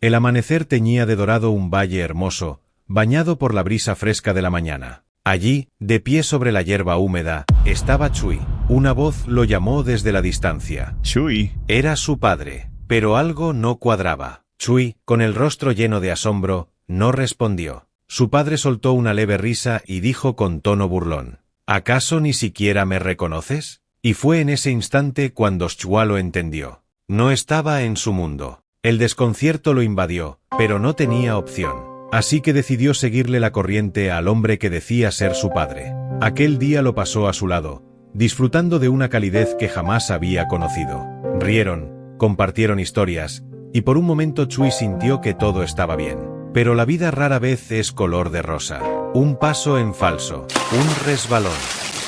El amanecer teñía de dorado un valle hermoso, bañado por la brisa fresca de la mañana. Allí, de pie sobre la hierba húmeda, estaba Chui. Una voz lo llamó desde la distancia. Chui. Era su padre, pero algo no cuadraba. Chui, con el rostro lleno de asombro, no respondió. Su padre soltó una leve risa y dijo con tono burlón: ¿Acaso ni siquiera me reconoces? Y fue en ese instante cuando Chua lo entendió. No estaba en su mundo. El desconcierto lo invadió, pero no tenía opción. Así que decidió seguirle la corriente al hombre que decía ser su padre. Aquel día lo pasó a su lado, disfrutando de una calidez que jamás había conocido. Rieron, compartieron historias, y por un momento Chui sintió que todo estaba bien. Pero la vida rara vez es color de rosa. Un paso en falso, un resbalón.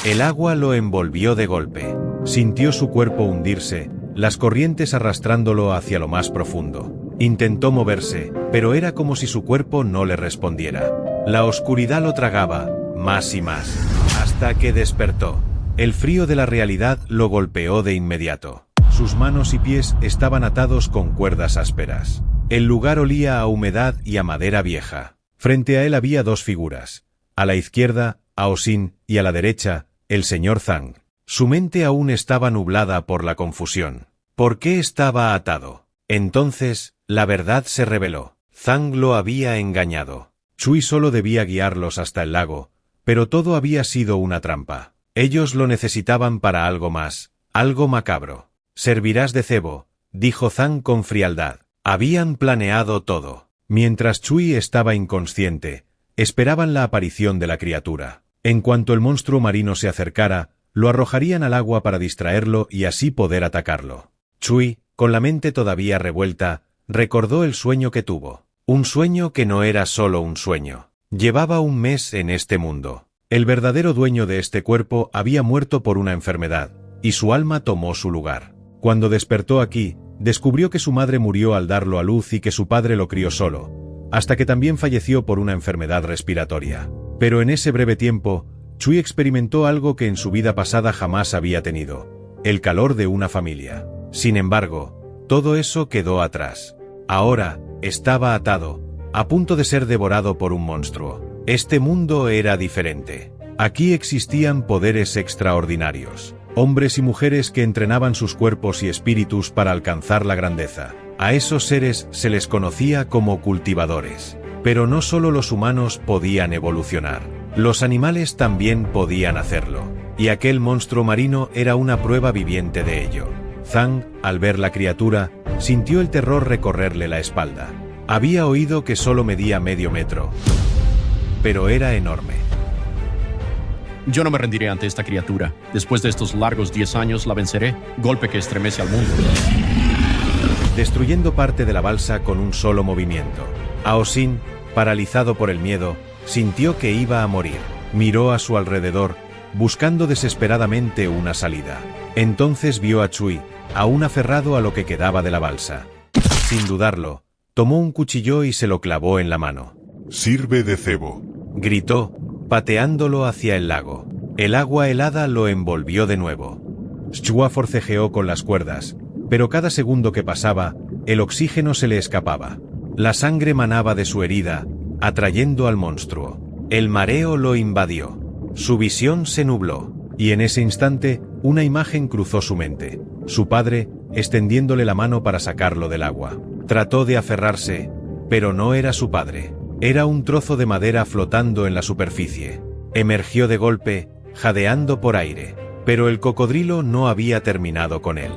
El agua lo envolvió de golpe. Sintió su cuerpo hundirse, las corrientes arrastrándolo hacia lo más profundo. Intentó moverse, pero era como si su cuerpo no le respondiera. La oscuridad lo tragaba, más y más, hasta que despertó. El frío de la realidad lo golpeó de inmediato. Sus manos y pies estaban atados con cuerdas ásperas. El lugar olía a humedad y a madera vieja. Frente a él había dos figuras. A la izquierda, Ao Sin, y a la derecha, el señor Zhang. Su mente aún estaba nublada por la confusión. ¿Por qué estaba atado? Entonces, la verdad se reveló. Zhang lo había engañado. Chui solo debía guiarlos hasta el lago, pero todo había sido una trampa. Ellos lo necesitaban para algo más, algo macabro. «Servirás de cebo», dijo Zhang con frialdad. Habían planeado todo. Mientras Chui estaba inconsciente, esperaban la aparición de la criatura. En cuanto el monstruo marino se acercara, lo arrojarían al agua para distraerlo y así poder atacarlo. Chui, con la mente todavía revuelta, recordó el sueño que tuvo. Un sueño que no era solo un sueño. Llevaba un mes en este mundo. El verdadero dueño de este cuerpo había muerto por una enfermedad, y su alma tomó su lugar. Cuando despertó aquí, descubrió que su madre murió al darlo a luz y que su padre lo crió solo, hasta que también falleció por una enfermedad respiratoria. Pero en ese breve tiempo, Chui experimentó algo que en su vida pasada jamás había tenido: el calor de una familia. Sin embargo, todo eso quedó atrás. Ahora, estaba atado, a punto de ser devorado por un monstruo. Este mundo era diferente. Aquí existían poderes extraordinarios. Hombres y mujeres que entrenaban sus cuerpos y espíritus para alcanzar la grandeza. A esos seres se les conocía como cultivadores. Pero no solo los humanos podían evolucionar. Los animales también podían hacerlo. Y aquel monstruo marino era una prueba viviente de ello. Zhang, al ver la criatura, sintió el terror recorrerle la espalda. Había oído que solo medía medio metro. Pero era enorme. Yo no me rendiré ante esta criatura. Después de estos largos 10 años la venceré. Golpe que estremece al mundo. Destruyendo parte de la balsa con un solo movimiento. Ao Sin, paralizado por el miedo, sintió que iba a morir. Miró a su alrededor, buscando desesperadamente una salida. Entonces vio a Chui, aún aferrado a lo que quedaba de la balsa. Sin dudarlo, tomó un cuchillo y se lo clavó en la mano. «Sirve de cebo», gritó, pateándolo hacia el lago. El agua helada lo envolvió de nuevo. Chua forcejeó con las cuerdas, pero cada segundo que pasaba, el oxígeno se le escapaba. La sangre manaba de su herida, atrayendo al monstruo. El mareo lo invadió. Su visión se nubló, y en ese instante, una imagen cruzó su mente. Su padre, extendiéndole la mano para sacarlo del agua. Trató de aferrarse, pero no era su padre. Era un trozo de madera flotando en la superficie. Emergió de golpe, jadeando por aire. Pero el cocodrilo no había terminado con él.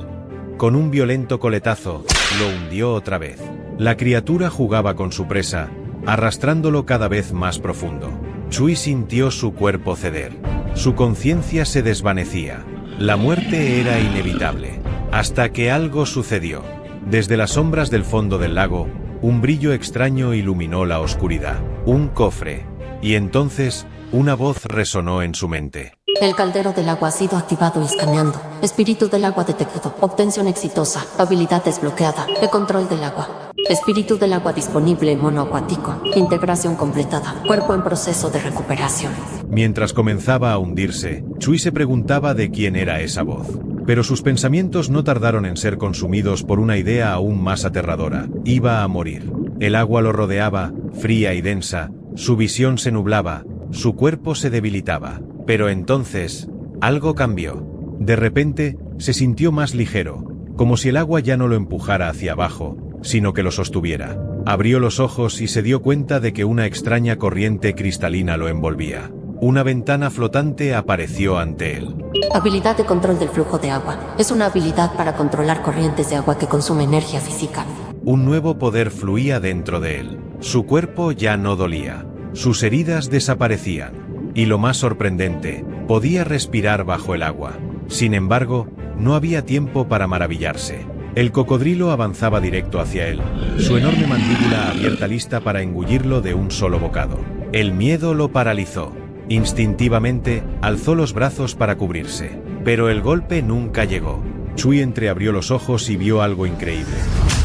Con un violento coletazo, lo hundió otra vez. La criatura jugaba con su presa, arrastrándolo cada vez más profundo. Chui sintió su cuerpo ceder. Su conciencia se desvanecía. La muerte era inevitable. Hasta que algo sucedió. Desde las sombras del fondo del lago, un brillo extraño iluminó la oscuridad. Un cofre. Y entonces, una voz resonó en su mente. El caldero del agua ha sido activado y escaneando. Espíritu del agua detectado. Obtención exitosa. Habilidad desbloqueada. De control del agua. Espíritu del agua disponible monoacuático. Integración completada. Cuerpo en proceso de recuperación. Mientras comenzaba a hundirse, Chui se preguntaba de quién era esa voz. Pero sus pensamientos no tardaron en ser consumidos por una idea aún más aterradora. Iba a morir. El agua lo rodeaba, fría y densa, su visión se nublaba, su cuerpo se debilitaba. Pero entonces, algo cambió. De repente, se sintió más ligero, como si el agua ya no lo empujara hacia abajo, sino que lo sostuviera. Abrió los ojos y se dio cuenta de que una extraña corriente cristalina lo envolvía. Una ventana flotante apareció ante él. Habilidad de control del flujo de agua. Es una habilidad para controlar corrientes de agua que consume energía física. Un nuevo poder fluía dentro de él. Su cuerpo ya no dolía. Sus heridas desaparecían. Y lo más sorprendente, podía respirar bajo el agua. Sin embargo, no había tiempo para maravillarse. El cocodrilo avanzaba directo hacia él, su enorme mandíbula abierta lista para engullirlo de un solo bocado. El miedo lo paralizó. Instintivamente, alzó los brazos para cubrirse. Pero el golpe nunca llegó. Chui entreabrió los ojos y vio algo increíble.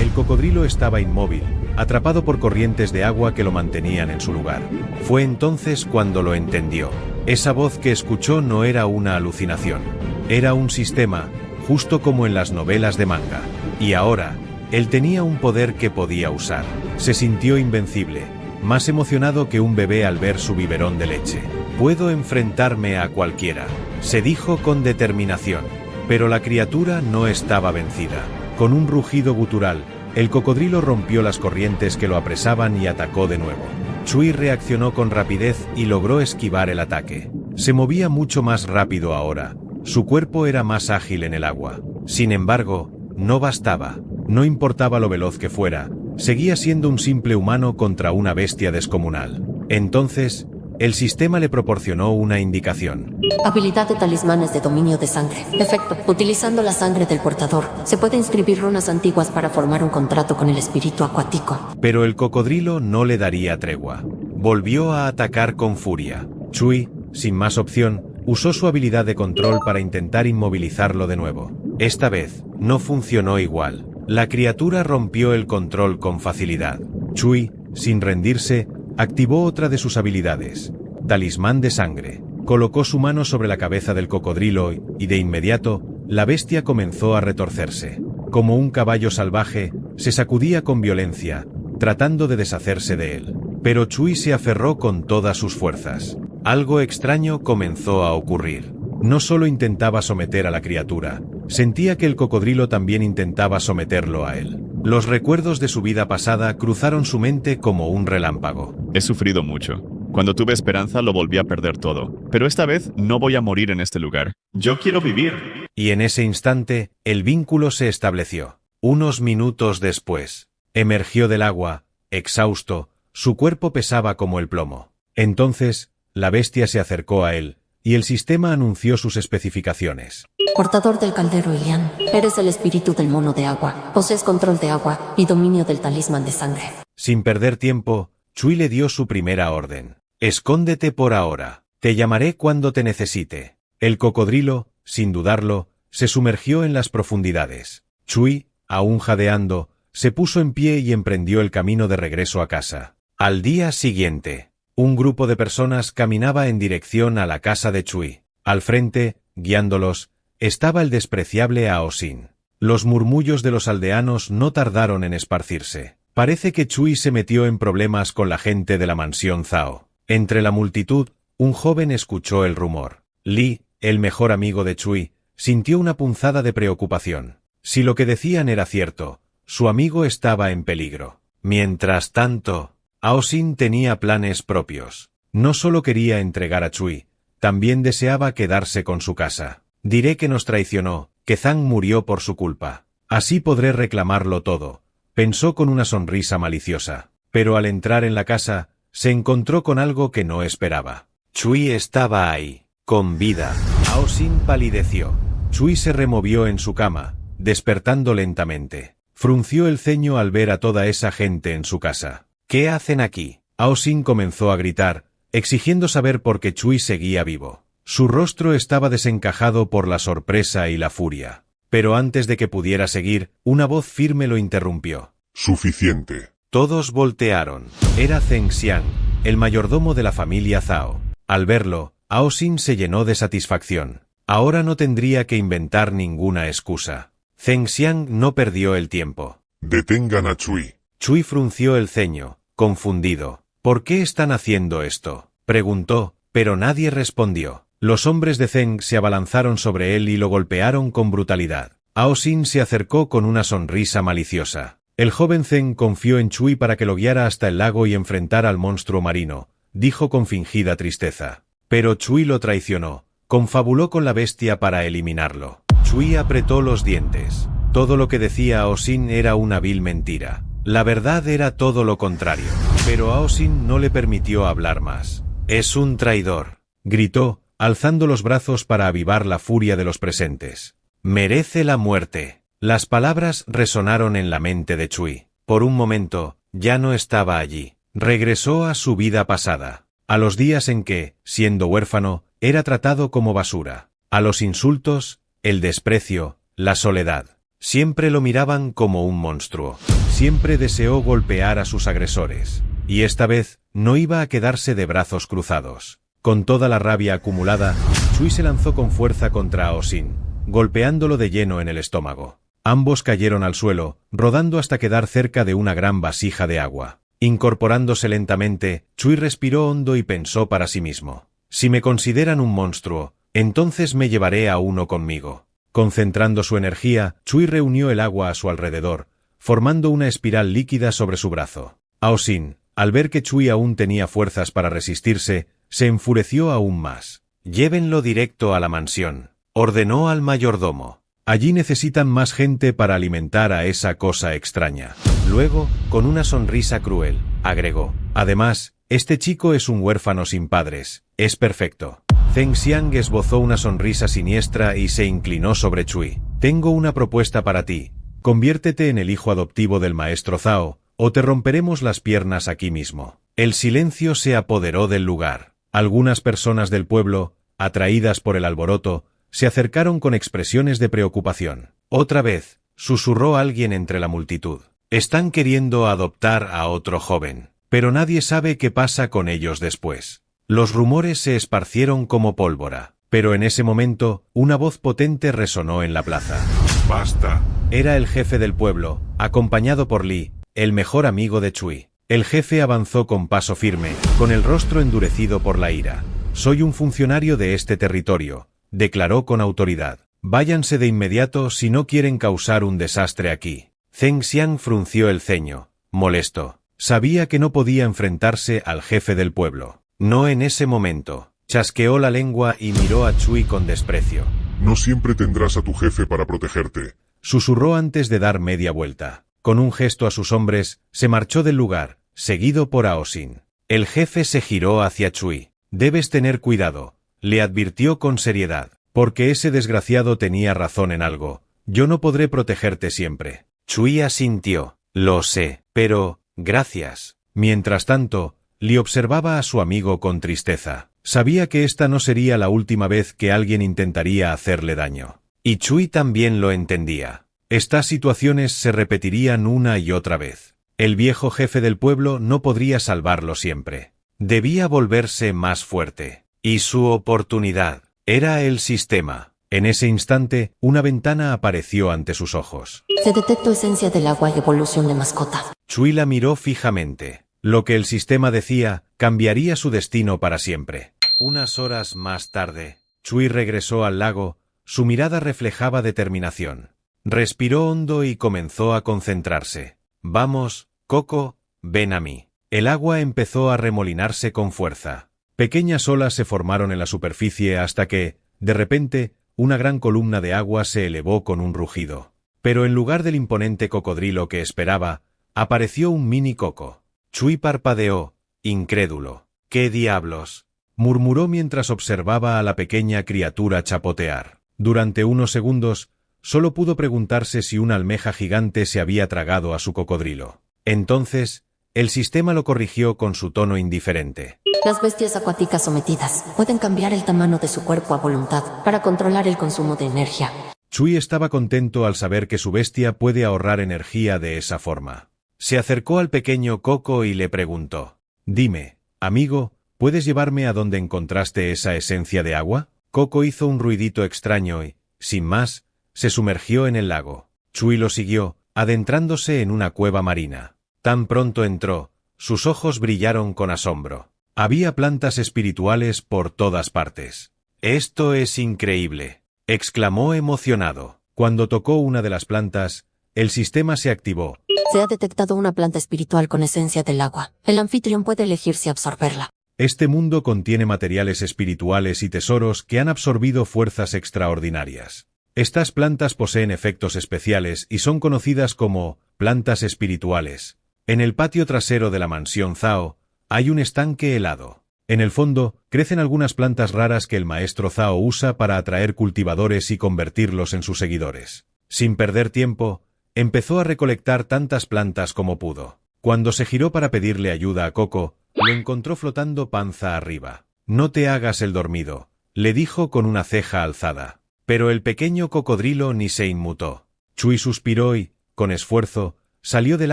El cocodrilo estaba inmóvil, atrapado por corrientes de agua que lo mantenían en su lugar. Fue entonces cuando lo entendió. Esa voz que escuchó no era una alucinación. Era un sistema, justo como en las novelas de manga. Y ahora, él tenía un poder que podía usar. Se sintió invencible, más emocionado que un bebé al ver su biberón de leche. Puedo enfrentarme a cualquiera, se dijo con determinación. Pero la criatura no estaba vencida. Con un rugido gutural, el cocodrilo rompió las corrientes que lo apresaban y atacó de nuevo. Chui reaccionó con rapidez y logró esquivar el ataque. Se movía mucho más rápido ahora. Su cuerpo era más ágil en el agua. Sin embargo, no bastaba. No importaba lo veloz que fuera, seguía siendo un simple humano contra una bestia descomunal. Entonces, el sistema le proporcionó una indicación. Habilidad de talismanes de dominio de sangre. Efecto: utilizando la sangre del portador, se puede inscribir runas antiguas para formar un contrato con el espíritu acuático. Pero el cocodrilo no le daría tregua. Volvió a atacar con furia. Chui, sin más opción, usó su habilidad de control para intentar inmovilizarlo de nuevo. Esta vez, no funcionó igual. La criatura rompió el control con facilidad. Chui, sin rendirse, activó otra de sus habilidades, talismán de sangre. Colocó su mano sobre la cabeza del cocodrilo y de inmediato, la bestia comenzó a retorcerse. Como un caballo salvaje, se sacudía con violencia, tratando de deshacerse de él. Pero Chui se aferró con todas sus fuerzas. Algo extraño comenzó a ocurrir. No solo intentaba someter a la criatura, sentía que el cocodrilo también intentaba someterlo a él. Los recuerdos de su vida pasada cruzaron su mente como un relámpago. He sufrido mucho. Cuando tuve esperanza lo volví a perder todo. Pero esta vez no voy a morir en este lugar. Yo quiero vivir. Y en ese instante, el vínculo se estableció. Unos minutos después, emergió del agua, exhausto, su cuerpo pesaba como el plomo. Entonces, la bestia se acercó a él, y el sistema anunció sus especificaciones. Portador del caldero Ilian, eres el espíritu del mono de agua, posees control de agua y dominio del talismán de sangre. Sin perder tiempo, Chui le dio su primera orden. Escóndete por ahora, te llamaré cuando te necesite. El cocodrilo, sin dudarlo, se sumergió en las profundidades. Chui, aún jadeando, se puso en pie y emprendió el camino de regreso a casa. Al día siguiente, un grupo de personas caminaba en dirección a la casa de Chui. Al frente, guiándolos, estaba el despreciable Aosin. Los murmullos de los aldeanos no tardaron en esparcirse. Parece que Chui se metió en problemas con la gente de la mansión Zhao. Entre la multitud, un joven escuchó el rumor. Li, el mejor amigo de Chui, sintió una punzada de preocupación. Si lo que decían era cierto, su amigo estaba en peligro. Mientras tanto, Aosin tenía planes propios. No solo quería entregar a Chui, también deseaba quedarse con su casa. Diré que nos traicionó, que Zhang murió por su culpa. Así podré reclamarlo todo, pensó con una sonrisa maliciosa. Pero al entrar en la casa, se encontró con algo que no esperaba. Chui estaba ahí, con vida. Aosin palideció. Chui se removió en su cama, despertando lentamente. Frunció el ceño al ver a toda esa gente en su casa. ¿Qué hacen aquí? Aosin comenzó a gritar, exigiendo saber por qué Chui seguía vivo. Su rostro estaba desencajado por la sorpresa y la furia. Pero antes de que pudiera seguir, una voz firme lo interrumpió. Suficiente. Todos voltearon. Era Zheng Xiang, el mayordomo de la familia Zhao. Al verlo, Aosin se llenó de satisfacción. Ahora no tendría que inventar ninguna excusa. Zheng Xiang no perdió el tiempo. Detengan a Chui. Chui frunció el ceño, confundido. ¿Por qué están haciendo esto?, preguntó, pero nadie respondió. Los hombres de Zeng se abalanzaron sobre él y lo golpearon con brutalidad. Ao Sin se acercó con una sonrisa maliciosa. El joven Zeng confió en Chui para que lo guiara hasta el lago y enfrentara al monstruo marino, dijo con fingida tristeza. Pero Chui lo traicionó, confabuló con la bestia para eliminarlo. Chui apretó los dientes. Todo lo que decía Ao Sin era una vil mentira. La verdad era todo lo contrario. Pero Ao Sin no le permitió hablar más. «Es un traidor», gritó, alzando los brazos para avivar la furia de los presentes. «Merece la muerte». Las palabras resonaron en la mente de Chui. Por un momento, ya no estaba allí. Regresó a su vida pasada. A los días en que, siendo huérfano, era tratado como basura. A los insultos, el desprecio, la soledad. Siempre lo miraban como un monstruo. Siempre deseó golpear a sus agresores. Y esta vez, no iba a quedarse de brazos cruzados. Con toda la rabia acumulada, Chui se lanzó con fuerza contra Ao Sin, golpeándolo de lleno en el estómago. Ambos cayeron al suelo, rodando hasta quedar cerca de una gran vasija de agua. Incorporándose lentamente, Chui respiró hondo y pensó para sí mismo. Si me consideran un monstruo, entonces me llevaré a uno conmigo. Concentrando su energía, Chui reunió el agua a su alrededor, formando una espiral líquida sobre su brazo. Ao Sin, al ver que Chui aún tenía fuerzas para resistirse, se enfureció aún más. «Llévenlo directo a la mansión», ordenó al mayordomo. «Allí necesitan más gente para alimentar a esa cosa extraña». Luego, con una sonrisa cruel, agregó: «Además, este chico es un huérfano sin padres. Es perfecto». Zeng Xiang esbozó una sonrisa siniestra y se inclinó sobre Chui. «Tengo una propuesta para ti. Conviértete en el hijo adoptivo del maestro Zhao, o te romperemos las piernas aquí mismo». El silencio se apoderó del lugar. Algunas personas del pueblo, atraídas por el alboroto, se acercaron con expresiones de preocupación. «Otra vez», susurró alguien entre la multitud. «Están queriendo adoptar a otro joven, pero nadie sabe qué pasa con ellos después». Los rumores se esparcieron como pólvora, pero en ese momento, una voz potente resonó en la plaza. ¡Basta! Era el jefe del pueblo, acompañado por Li, el mejor amigo de Chui. El jefe avanzó con paso firme, con el rostro endurecido por la ira. «Soy un funcionario de este territorio», declaró con autoridad. «Váyanse de inmediato si no quieren causar un desastre aquí». Zeng Xiang frunció el ceño, molesto. Sabía que no podía enfrentarse al jefe del pueblo. No en ese momento. Chasqueó la lengua y miró a Chui con desprecio. No siempre tendrás a tu jefe para protegerte. Susurró antes de dar media vuelta. Con un gesto a sus hombres, se marchó del lugar, seguido por Ao Sin. El jefe se giró hacia Chui. «Debes tener cuidado», le advirtió con seriedad, «porque ese desgraciado tenía razón en algo. Yo no podré protegerte siempre». Chui asintió. «Lo sé, pero, gracias». Mientras tanto, Li observaba a su amigo con tristeza. Sabía que esta no sería la última vez que alguien intentaría hacerle daño. Y Chui también lo entendía. Estas situaciones se repetirían una y otra vez. El viejo jefe del pueblo no podría salvarlo siempre. Debía volverse más fuerte. Y su oportunidad era el sistema. En ese instante, una ventana apareció ante sus ojos. Se detectó esencia del agua y evolución de mascota. Chui la miró fijamente. Lo que el sistema decía, cambiaría su destino para siempre. Unas horas más tarde, Chui regresó al lago, su mirada reflejaba determinación. Respiró hondo y comenzó a concentrarse. «Vamos, Coco, ven a mí». El agua empezó a remolinarse con fuerza. Pequeñas olas se formaron en la superficie hasta que, de repente, una gran columna de agua se elevó con un rugido. Pero en lugar del imponente cocodrilo que esperaba, apareció un mini coco. Chui parpadeó, incrédulo. «¿Qué diablos?», murmuró mientras observaba a la pequeña criatura chapotear. Durante unos segundos, solo pudo preguntarse si una almeja gigante se había tragado a su cocodrilo. Entonces, el sistema lo corrigió con su tono indiferente. Las bestias acuáticas sometidas pueden cambiar el tamaño de su cuerpo a voluntad para controlar el consumo de energía. Chui estaba contento al saber que su bestia puede ahorrar energía de esa forma. Se acercó al pequeño Coco y le preguntó: «Dime, amigo, ¿puedes llevarme a donde encontraste esa esencia de agua?». Coco hizo un ruidito extraño y, sin más, se sumergió en el lago. Chui lo siguió, adentrándose en una cueva marina. Tan pronto entró, sus ojos brillaron con asombro. Había plantas espirituales por todas partes. «Esto es increíble», exclamó emocionado. Cuando tocó una de las plantas, el sistema se activó. Se ha detectado una planta espiritual con esencia del agua. El anfitrión puede elegir si absorberla. Este mundo contiene materiales espirituales y tesoros que han absorbido fuerzas extraordinarias. Estas plantas poseen efectos especiales y son conocidas como plantas espirituales. En el patio trasero de la mansión Zhao, hay un estanque helado. En el fondo, crecen algunas plantas raras que el maestro Zhao usa para atraer cultivadores y convertirlos en sus seguidores. Sin perder tiempo, empezó a recolectar tantas plantas como pudo. Cuando se giró para pedirle ayuda a Coco, lo encontró flotando panza arriba. «No te hagas el dormido», le dijo con una ceja alzada. Pero el pequeño cocodrilo ni se inmutó. Chui suspiró y, con esfuerzo, salió del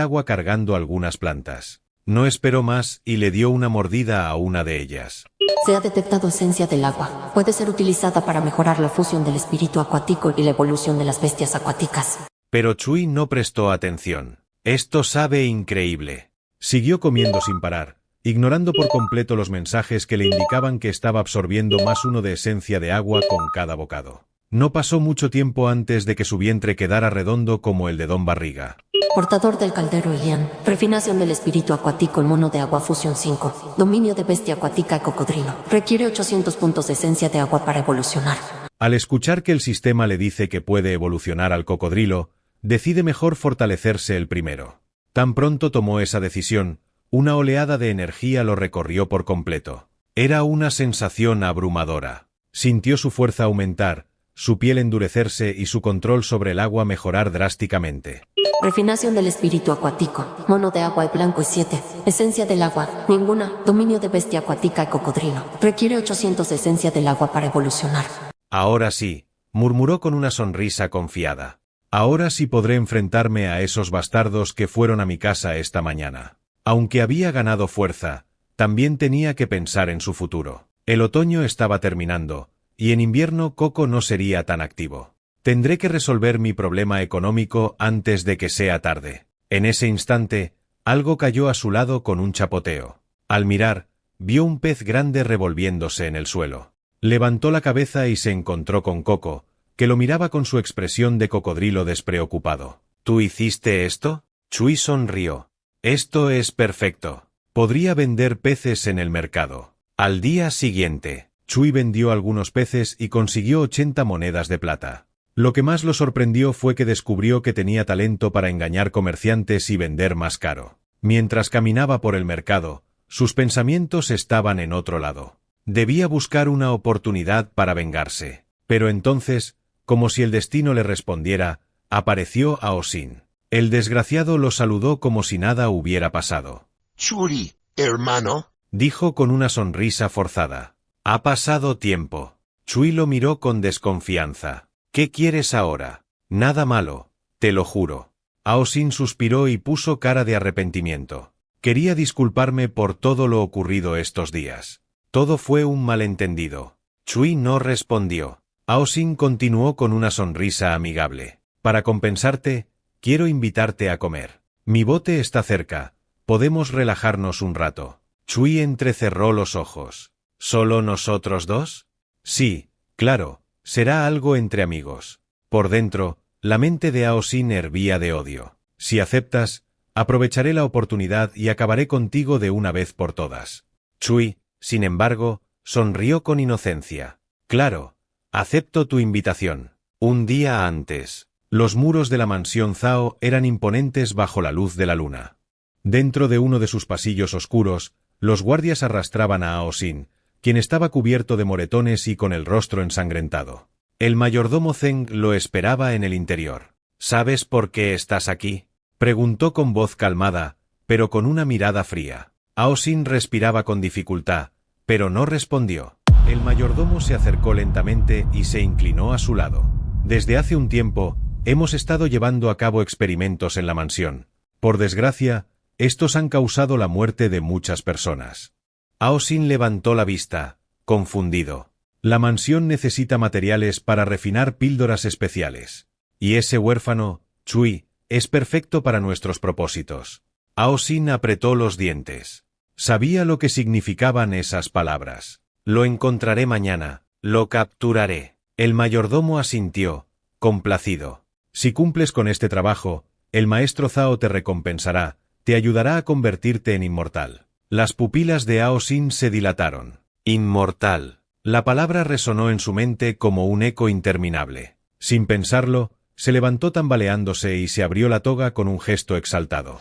agua cargando algunas plantas. No esperó más y le dio una mordida a una de ellas. Se ha detectado esencia del agua. Puede ser utilizada para mejorar la fusión del espíritu acuático y la evolución de las bestias acuáticas. Pero Chui no prestó atención. «Esto sabe increíble». Siguió comiendo sin parar, ignorando por completo los mensajes que le indicaban que estaba absorbiendo más uno de esencia de agua con cada bocado. No pasó mucho tiempo antes de que su vientre quedara redondo como el de Don Barriga. Portador del caldero Elian. Refinación del espíritu acuático en mono de agua fusión 5. Dominio de bestia acuática y cocodrilo. Requiere 800 puntos de esencia de agua para evolucionar. Al escuchar que el sistema le dice que puede evolucionar al cocodrilo, decide mejor fortalecerse el primero. Tan pronto tomó esa decisión, una oleada de energía lo recorrió por completo. Era una sensación abrumadora. Sintió su fuerza aumentar, su piel endurecerse y su control sobre el agua mejorar drásticamente. Refinación del espíritu acuático. Mono de agua y blanco y 7. Esencia del agua. Ninguna. Dominio de bestia acuática y cocodrilo. Requiere 800 de esencia del agua para evolucionar. Ahora sí, murmuró con una sonrisa confiada. Ahora sí podré enfrentarme a esos bastardos que fueron a mi casa esta mañana. Aunque había ganado fuerza, también tenía que pensar en su futuro. El otoño estaba terminando, y en invierno Coco no sería tan activo. Tendré que resolver mi problema económico antes de que sea tarde. En ese instante, algo cayó a su lado con un chapoteo. Al mirar, vio un pez grande revolviéndose en el suelo. Levantó la cabeza y se encontró con Coco, que lo miraba con su expresión de cocodrilo despreocupado. ¿Tú hiciste esto? Chui sonrió. Esto es perfecto. Podría vender peces en el mercado. Al día siguiente, Chui vendió algunos peces y consiguió 80 monedas de plata. Lo que más lo sorprendió fue que descubrió que tenía talento para engañar comerciantes y vender más caro. Mientras caminaba por el mercado, sus pensamientos estaban en otro lado. Debía buscar una oportunidad para vengarse. Pero entonces, como si el destino le respondiera, apareció Ao Sin. El desgraciado lo saludó como si nada hubiera pasado. Chui, hermano. Dijo con una sonrisa forzada. Ha pasado tiempo. Chui lo miró con desconfianza. ¿Qué quieres ahora? Nada malo, te lo juro. Ao Sin suspiró y puso cara de arrepentimiento. Quería disculparme por todo lo ocurrido estos días. Todo fue un malentendido. Chui no respondió. Ao Sin continuó con una sonrisa amigable. Para compensarte, quiero invitarte a comer. Mi bote está cerca. Podemos relajarnos un rato. Chui entrecerró los ojos. ¿Solo nosotros dos? Sí, claro, será algo entre amigos. Por dentro, la mente de Ao Sin hervía de odio. Si aceptas, aprovecharé la oportunidad y acabaré contigo de una vez por todas. Chui, sin embargo, sonrió con inocencia. Claro, acepto tu invitación. Un día antes, los muros de la mansión Zhao eran imponentes bajo la luz de la luna. Dentro de uno de sus pasillos oscuros, los guardias arrastraban a Ao Sin, quien estaba cubierto de moretones y con el rostro ensangrentado. El mayordomo Zeng lo esperaba en el interior. ¿Sabes por qué estás aquí?, preguntó con voz calmada, pero con una mirada fría. Ao Sin respiraba con dificultad, pero no respondió. El mayordomo se acercó lentamente y se inclinó a su lado. Desde hace un tiempo, hemos estado llevando a cabo experimentos en la mansión. Por desgracia, estos han causado la muerte de muchas personas. Ao Sin levantó la vista, confundido. La mansión necesita materiales para refinar píldoras especiales. Y ese huérfano, Chui, es perfecto para nuestros propósitos. Aosin apretó los dientes. Sabía lo que significaban esas palabras. Lo encontraré mañana, lo capturaré. El mayordomo asintió, complacido. Si cumples con este trabajo, el maestro Zhao te recompensará, te ayudará a convertirte en inmortal. Las pupilas de Aosin se dilataron. Inmortal. La palabra resonó en su mente como un eco interminable. Sin pensarlo, se levantó tambaleándose y se abrió la toga con un gesto exaltado.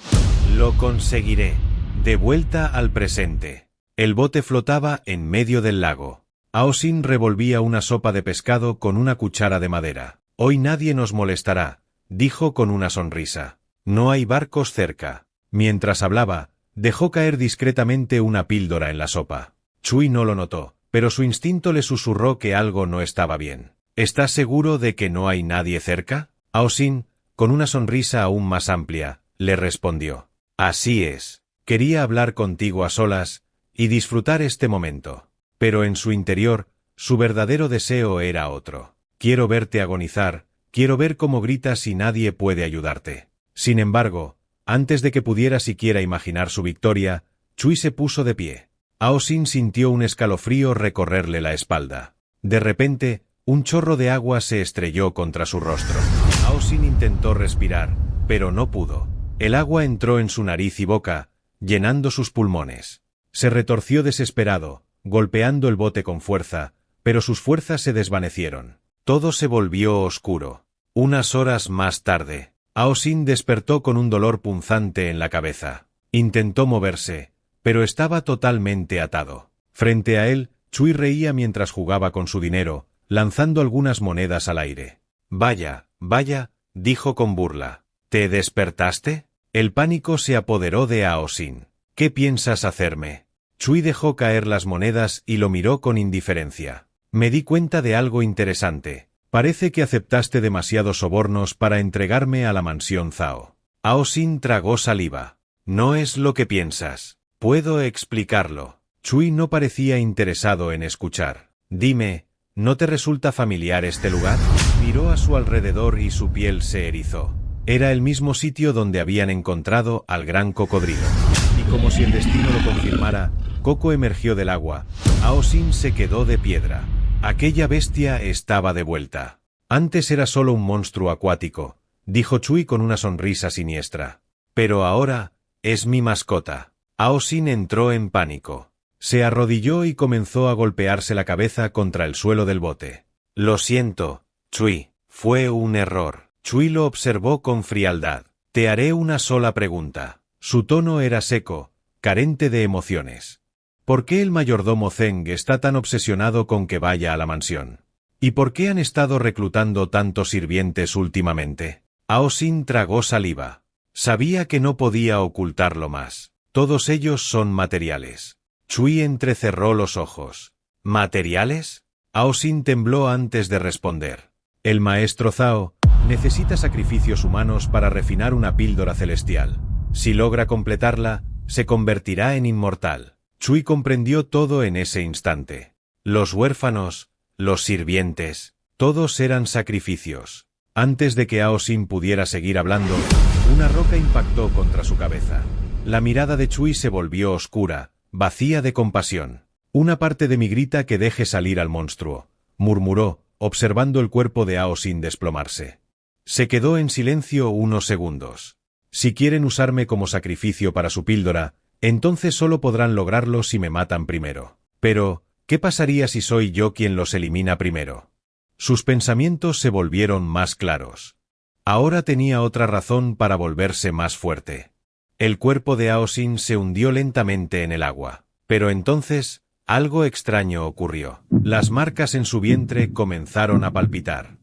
Lo conseguiré. De vuelta al presente. El bote flotaba en medio del lago. Aosin revolvía una sopa de pescado con una cuchara de madera. Hoy nadie nos molestará, dijo con una sonrisa. No hay barcos cerca. Mientras hablaba, dejó caer discretamente una píldora en la sopa. Chui no lo notó, pero su instinto le susurró que algo no estaba bien. ¿Estás seguro de que no hay nadie cerca? Aosin, con una sonrisa aún más amplia, le respondió. Así es. Quería hablar contigo a solas y disfrutar este momento. Pero en su interior, su verdadero deseo era otro. Quiero verte agonizar, quiero ver cómo gritas y nadie puede ayudarte. Sin embargo, antes de que pudiera siquiera imaginar su victoria, Chui se puso de pie. Aosin sintió un escalofrío recorrerle la espalda. De repente, un chorro de agua se estrelló contra su rostro. Aosin intentó respirar, pero no pudo. El agua entró en su nariz y boca, llenando sus pulmones. Se retorció desesperado, golpeando el bote con fuerza, pero sus fuerzas se desvanecieron. Todo se volvió oscuro. Unas horas más tarde, Aosin despertó con un dolor punzante en la cabeza. Intentó moverse, pero estaba totalmente atado. Frente a él, Chui reía mientras jugaba con su dinero, lanzando algunas monedas al aire. Vaya, vaya, dijo con burla. ¿Te despertaste? El pánico se apoderó de Aosin. ¿Qué piensas hacerme? Chui dejó caer las monedas y lo miró con indiferencia. Me di cuenta de algo interesante. Parece que aceptaste demasiados sobornos para entregarme a la mansión Zhao. Aosin tragó saliva. No es lo que piensas. Puedo explicarlo. Chui no parecía interesado en escuchar. Dime, ¿no te resulta familiar este lugar? Miró a su alrededor y su piel se erizó. Era el mismo sitio donde habían encontrado al gran cocodrilo. Y como si el destino lo confirmara, Coco emergió del agua. Aosin se quedó de piedra. Aquella bestia estaba de vuelta. Antes era solo un monstruo acuático, dijo Chui con una sonrisa siniestra. Pero ahora, es mi mascota. Aosin entró en pánico. Se arrodilló y comenzó a golpearse la cabeza contra el suelo del bote. Lo siento, Chui, fue un error. Chui lo observó con frialdad. Te haré una sola pregunta. Su tono era seco, carente de emociones. ¿Por qué el mayordomo Zeng está tan obsesionado con que vaya a la mansión? ¿Y por qué han estado reclutando tantos sirvientes últimamente? Aosin tragó saliva. Sabía que no podía ocultarlo más. Todos ellos son materiales. Chui entrecerró los ojos. ¿Materiales? Aosin tembló antes de responder. El maestro Zhao necesita sacrificios humanos para refinar una píldora celestial. Si logra completarla, se convertirá en inmortal. Chui comprendió todo en ese instante. Los huérfanos, los sirvientes, todos eran sacrificios. Antes de que Aosin pudiera seguir hablando, una roca impactó contra su cabeza. La mirada de Chui se volvió oscura, vacía de compasión. Una parte de mí grita que deje salir al monstruo, murmuró, observando el cuerpo de Aosin desplomarse. Se quedó en silencio unos segundos. Si quieren usarme como sacrificio para su píldora, entonces solo podrán lograrlo si me matan primero. Pero, ¿qué pasaría si soy yo quien los elimina primero? Sus pensamientos se volvieron más claros. Ahora tenía otra razón para volverse más fuerte. El cuerpo de Aosin se hundió lentamente en el agua. Pero entonces, algo extraño ocurrió. Las marcas en su vientre comenzaron a palpitar.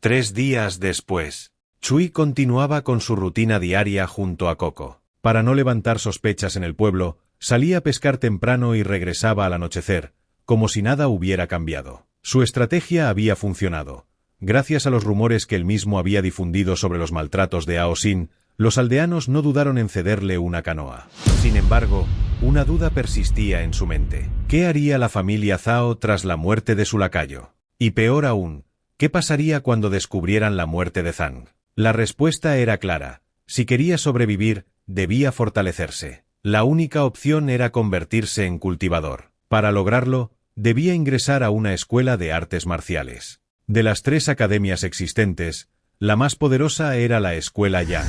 3 días después, Chui continuaba con su rutina diaria junto a Coco. Para no levantar sospechas en el pueblo, salía a pescar temprano y regresaba al anochecer, como si nada hubiera cambiado. Su estrategia había funcionado. Gracias a los rumores que él mismo había difundido sobre los maltratos de Aosin, los aldeanos no dudaron en cederle una canoa. Sin embargo, una duda persistía en su mente. ¿Qué haría la familia Zhao tras la muerte de su lacayo? Y peor aún, ¿qué pasaría cuando descubrieran la muerte de Zhang? La respuesta era clara. Si quería sobrevivir, debía fortalecerse. La única opción era convertirse en cultivador. Para lograrlo, debía ingresar a una escuela de artes marciales. De las 3 academias existentes, la más poderosa era la Escuela Yang.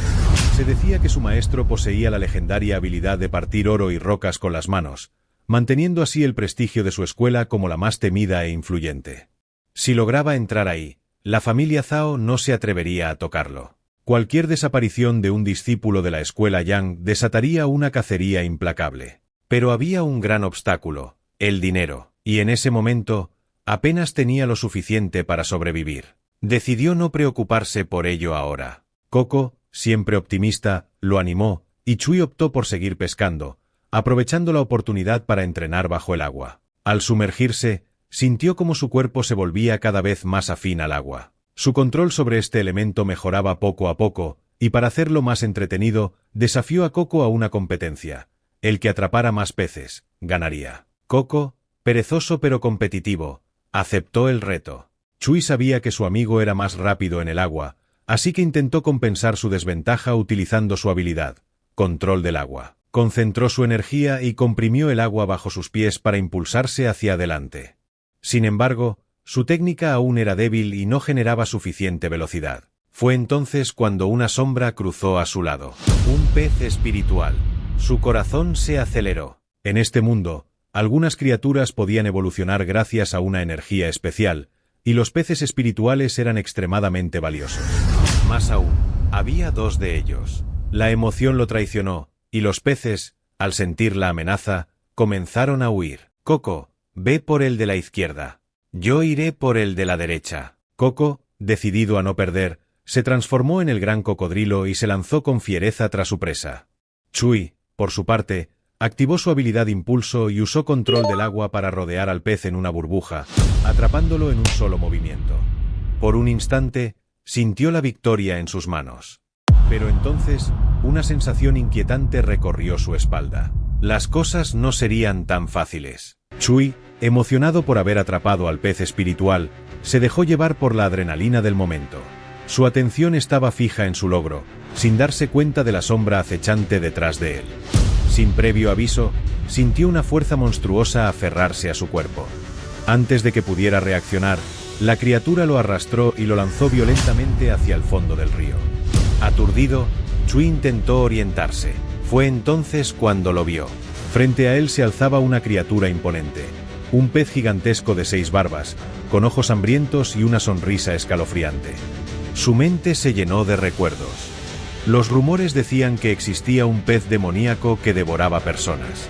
Se decía que su maestro poseía la legendaria habilidad de partir oro y rocas con las manos, manteniendo así el prestigio de su escuela como la más temida e influyente. Si lograba entrar ahí, la familia Zhao no se atrevería a tocarlo. Cualquier desaparición de un discípulo de la Escuela Yang desataría una cacería implacable. Pero había un gran obstáculo, el dinero, y en ese momento, apenas tenía lo suficiente para sobrevivir. Decidió no preocuparse por ello ahora. Coco, siempre optimista, lo animó, y Chui optó por seguir pescando, aprovechando la oportunidad para entrenar bajo el agua. Al sumergirse, sintió como su cuerpo se volvía cada vez más afín al agua. Su control sobre este elemento mejoraba poco a poco, y para hacerlo más entretenido, desafió a Coco a una competencia. El que atrapara más peces, ganaría. Coco, perezoso pero competitivo, aceptó el reto. Chui sabía que su amigo era más rápido en el agua, así que intentó compensar su desventaja utilizando su habilidad, control del agua. Concentró su energía y comprimió el agua bajo sus pies para impulsarse hacia adelante. Sin embargo, su técnica aún era débil y no generaba suficiente velocidad. Fue entonces cuando una sombra cruzó a su lado. Un pez espiritual. Su corazón se aceleró. En este mundo, algunas criaturas podían evolucionar gracias a una energía especial, y los peces espirituales eran extremadamente valiosos. Más aún, había 2 de ellos. La emoción lo traicionó, y los peces, al sentir la amenaza, comenzaron a huir. Coco, ve por el de la izquierda. Yo iré por el de la derecha. Coco, decidido a no perder, se transformó en el gran cocodrilo y se lanzó con fiereza tras su presa. Chui, por su parte, activó su habilidad impulso y usó control del agua para rodear al pez en una burbuja, atrapándolo en un solo movimiento. Por un instante, sintió la victoria en sus manos. Pero entonces, una sensación inquietante recorrió su espalda. Las cosas no serían tan fáciles. Chui, emocionado por haber atrapado al pez espiritual, se dejó llevar por la adrenalina del momento. Su atención estaba fija en su logro, sin darse cuenta de la sombra acechante detrás de él. Sin previo aviso, sintió una fuerza monstruosa aferrarse a su cuerpo. Antes de que pudiera reaccionar, la criatura lo arrastró y lo lanzó violentamente hacia el fondo del río. Aturdido, Chui intentó orientarse. Fue entonces cuando lo vio. Frente a él se alzaba una criatura imponente. Un pez gigantesco de 6 barbas, con ojos hambrientos y una sonrisa escalofriante. Su mente se llenó de recuerdos. Los rumores decían que existía un pez demoníaco que devoraba personas.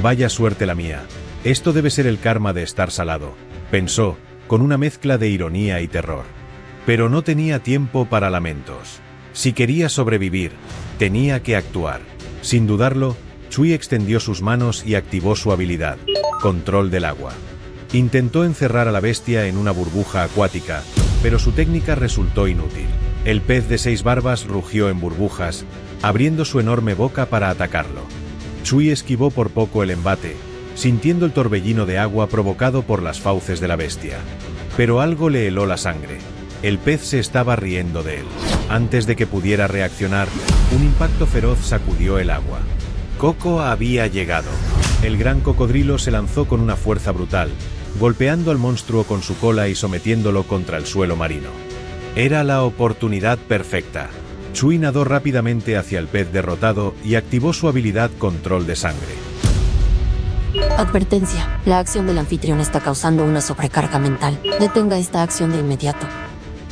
Vaya suerte la mía. Esto debe ser el karma de estar salado, pensó, con una mezcla de ironía y terror. Pero no tenía tiempo para lamentos. Si quería sobrevivir, tenía que actuar. Sin dudarlo, Chui extendió sus manos y activó su habilidad, control del agua. Intentó encerrar a la bestia en una burbuja acuática, pero su técnica resultó inútil. El pez de 6 barbas rugió en burbujas, abriendo su enorme boca para atacarlo. Chui esquivó por poco el embate, sintiendo el torbellino de agua provocado por las fauces de la bestia. Pero algo le heló la sangre. El pez se estaba riendo de él. Antes de que pudiera reaccionar, un impacto feroz sacudió el agua. Coco había llegado. El gran cocodrilo se lanzó con una fuerza brutal, golpeando al monstruo con su cola y sometiéndolo contra el suelo marino. Era la oportunidad perfecta. Chui nadó rápidamente hacia el pez derrotado y activó su habilidad control de sangre. Advertencia. La acción del anfitrión está causando una sobrecarga mental. Detenga esta acción de inmediato.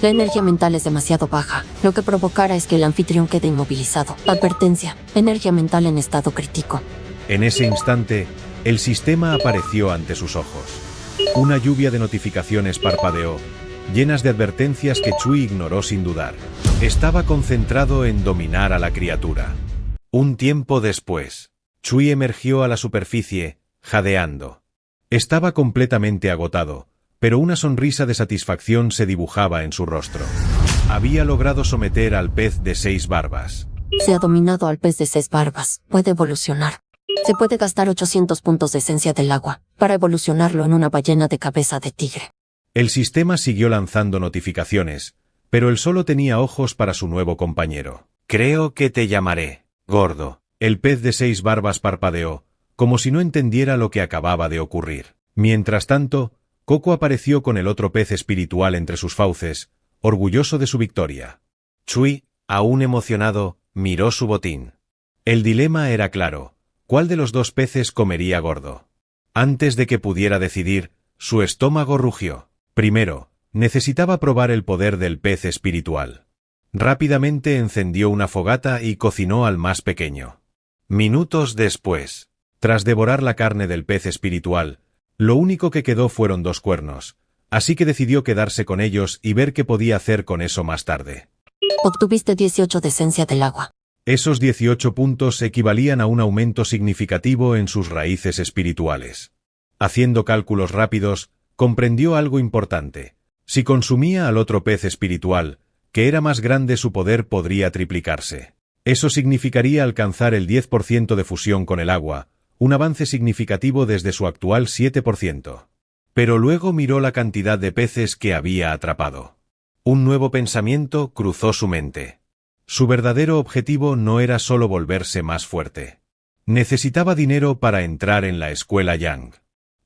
La energía mental es demasiado baja, lo que provocará es que el anfitrión quede inmovilizado. Advertencia. Energía mental en estado crítico. En ese instante, el sistema apareció ante sus ojos. Una lluvia de notificaciones parpadeó, llenas de advertencias que Chui ignoró sin dudar. Estaba concentrado en dominar a la criatura. Un tiempo después, Chui emergió a la superficie, jadeando. Estaba completamente agotado, pero una sonrisa de satisfacción se dibujaba en su rostro. Había logrado someter al pez de 6 barbas. Se ha dominado al pez de 6 barbas. Puede evolucionar. Se puede gastar 800 puntos de esencia del agua para evolucionarlo en una ballena de cabeza de tigre. El sistema siguió lanzando notificaciones, pero él solo tenía ojos para su nuevo compañero. Creo que te llamaré. Gordo. El pez de 6 barbas parpadeó, como si no entendiera lo que acababa de ocurrir. Mientras tanto, Coco apareció con el otro pez espiritual entre sus fauces, orgulloso de su victoria. Chui, aún emocionado, miró su botín. El dilema era claro: ¿cuál de los dos peces comería Gordo? Antes de que pudiera decidir, su estómago rugió. Primero, necesitaba probar el poder del pez espiritual. Rápidamente encendió una fogata y cocinó al más pequeño. Minutos después, tras devorar la carne del pez espiritual, lo único que quedó fueron 2 cuernos, así que decidió quedarse con ellos y ver qué podía hacer con eso más tarde. Obtuviste 18 de esencia del agua. Esos 18 puntos equivalían a un aumento significativo en sus raíces espirituales. Haciendo cálculos rápidos, comprendió algo importante. Si consumía al otro pez espiritual, que era más grande, su poder podría triplicarse. Eso significaría alcanzar el 10% de fusión con el agua, un avance significativo desde su actual 7%. Pero luego miró la cantidad de peces que había atrapado. Un nuevo pensamiento cruzó su mente. Su verdadero objetivo no era solo volverse más fuerte. Necesitaba dinero para entrar en la escuela Yang.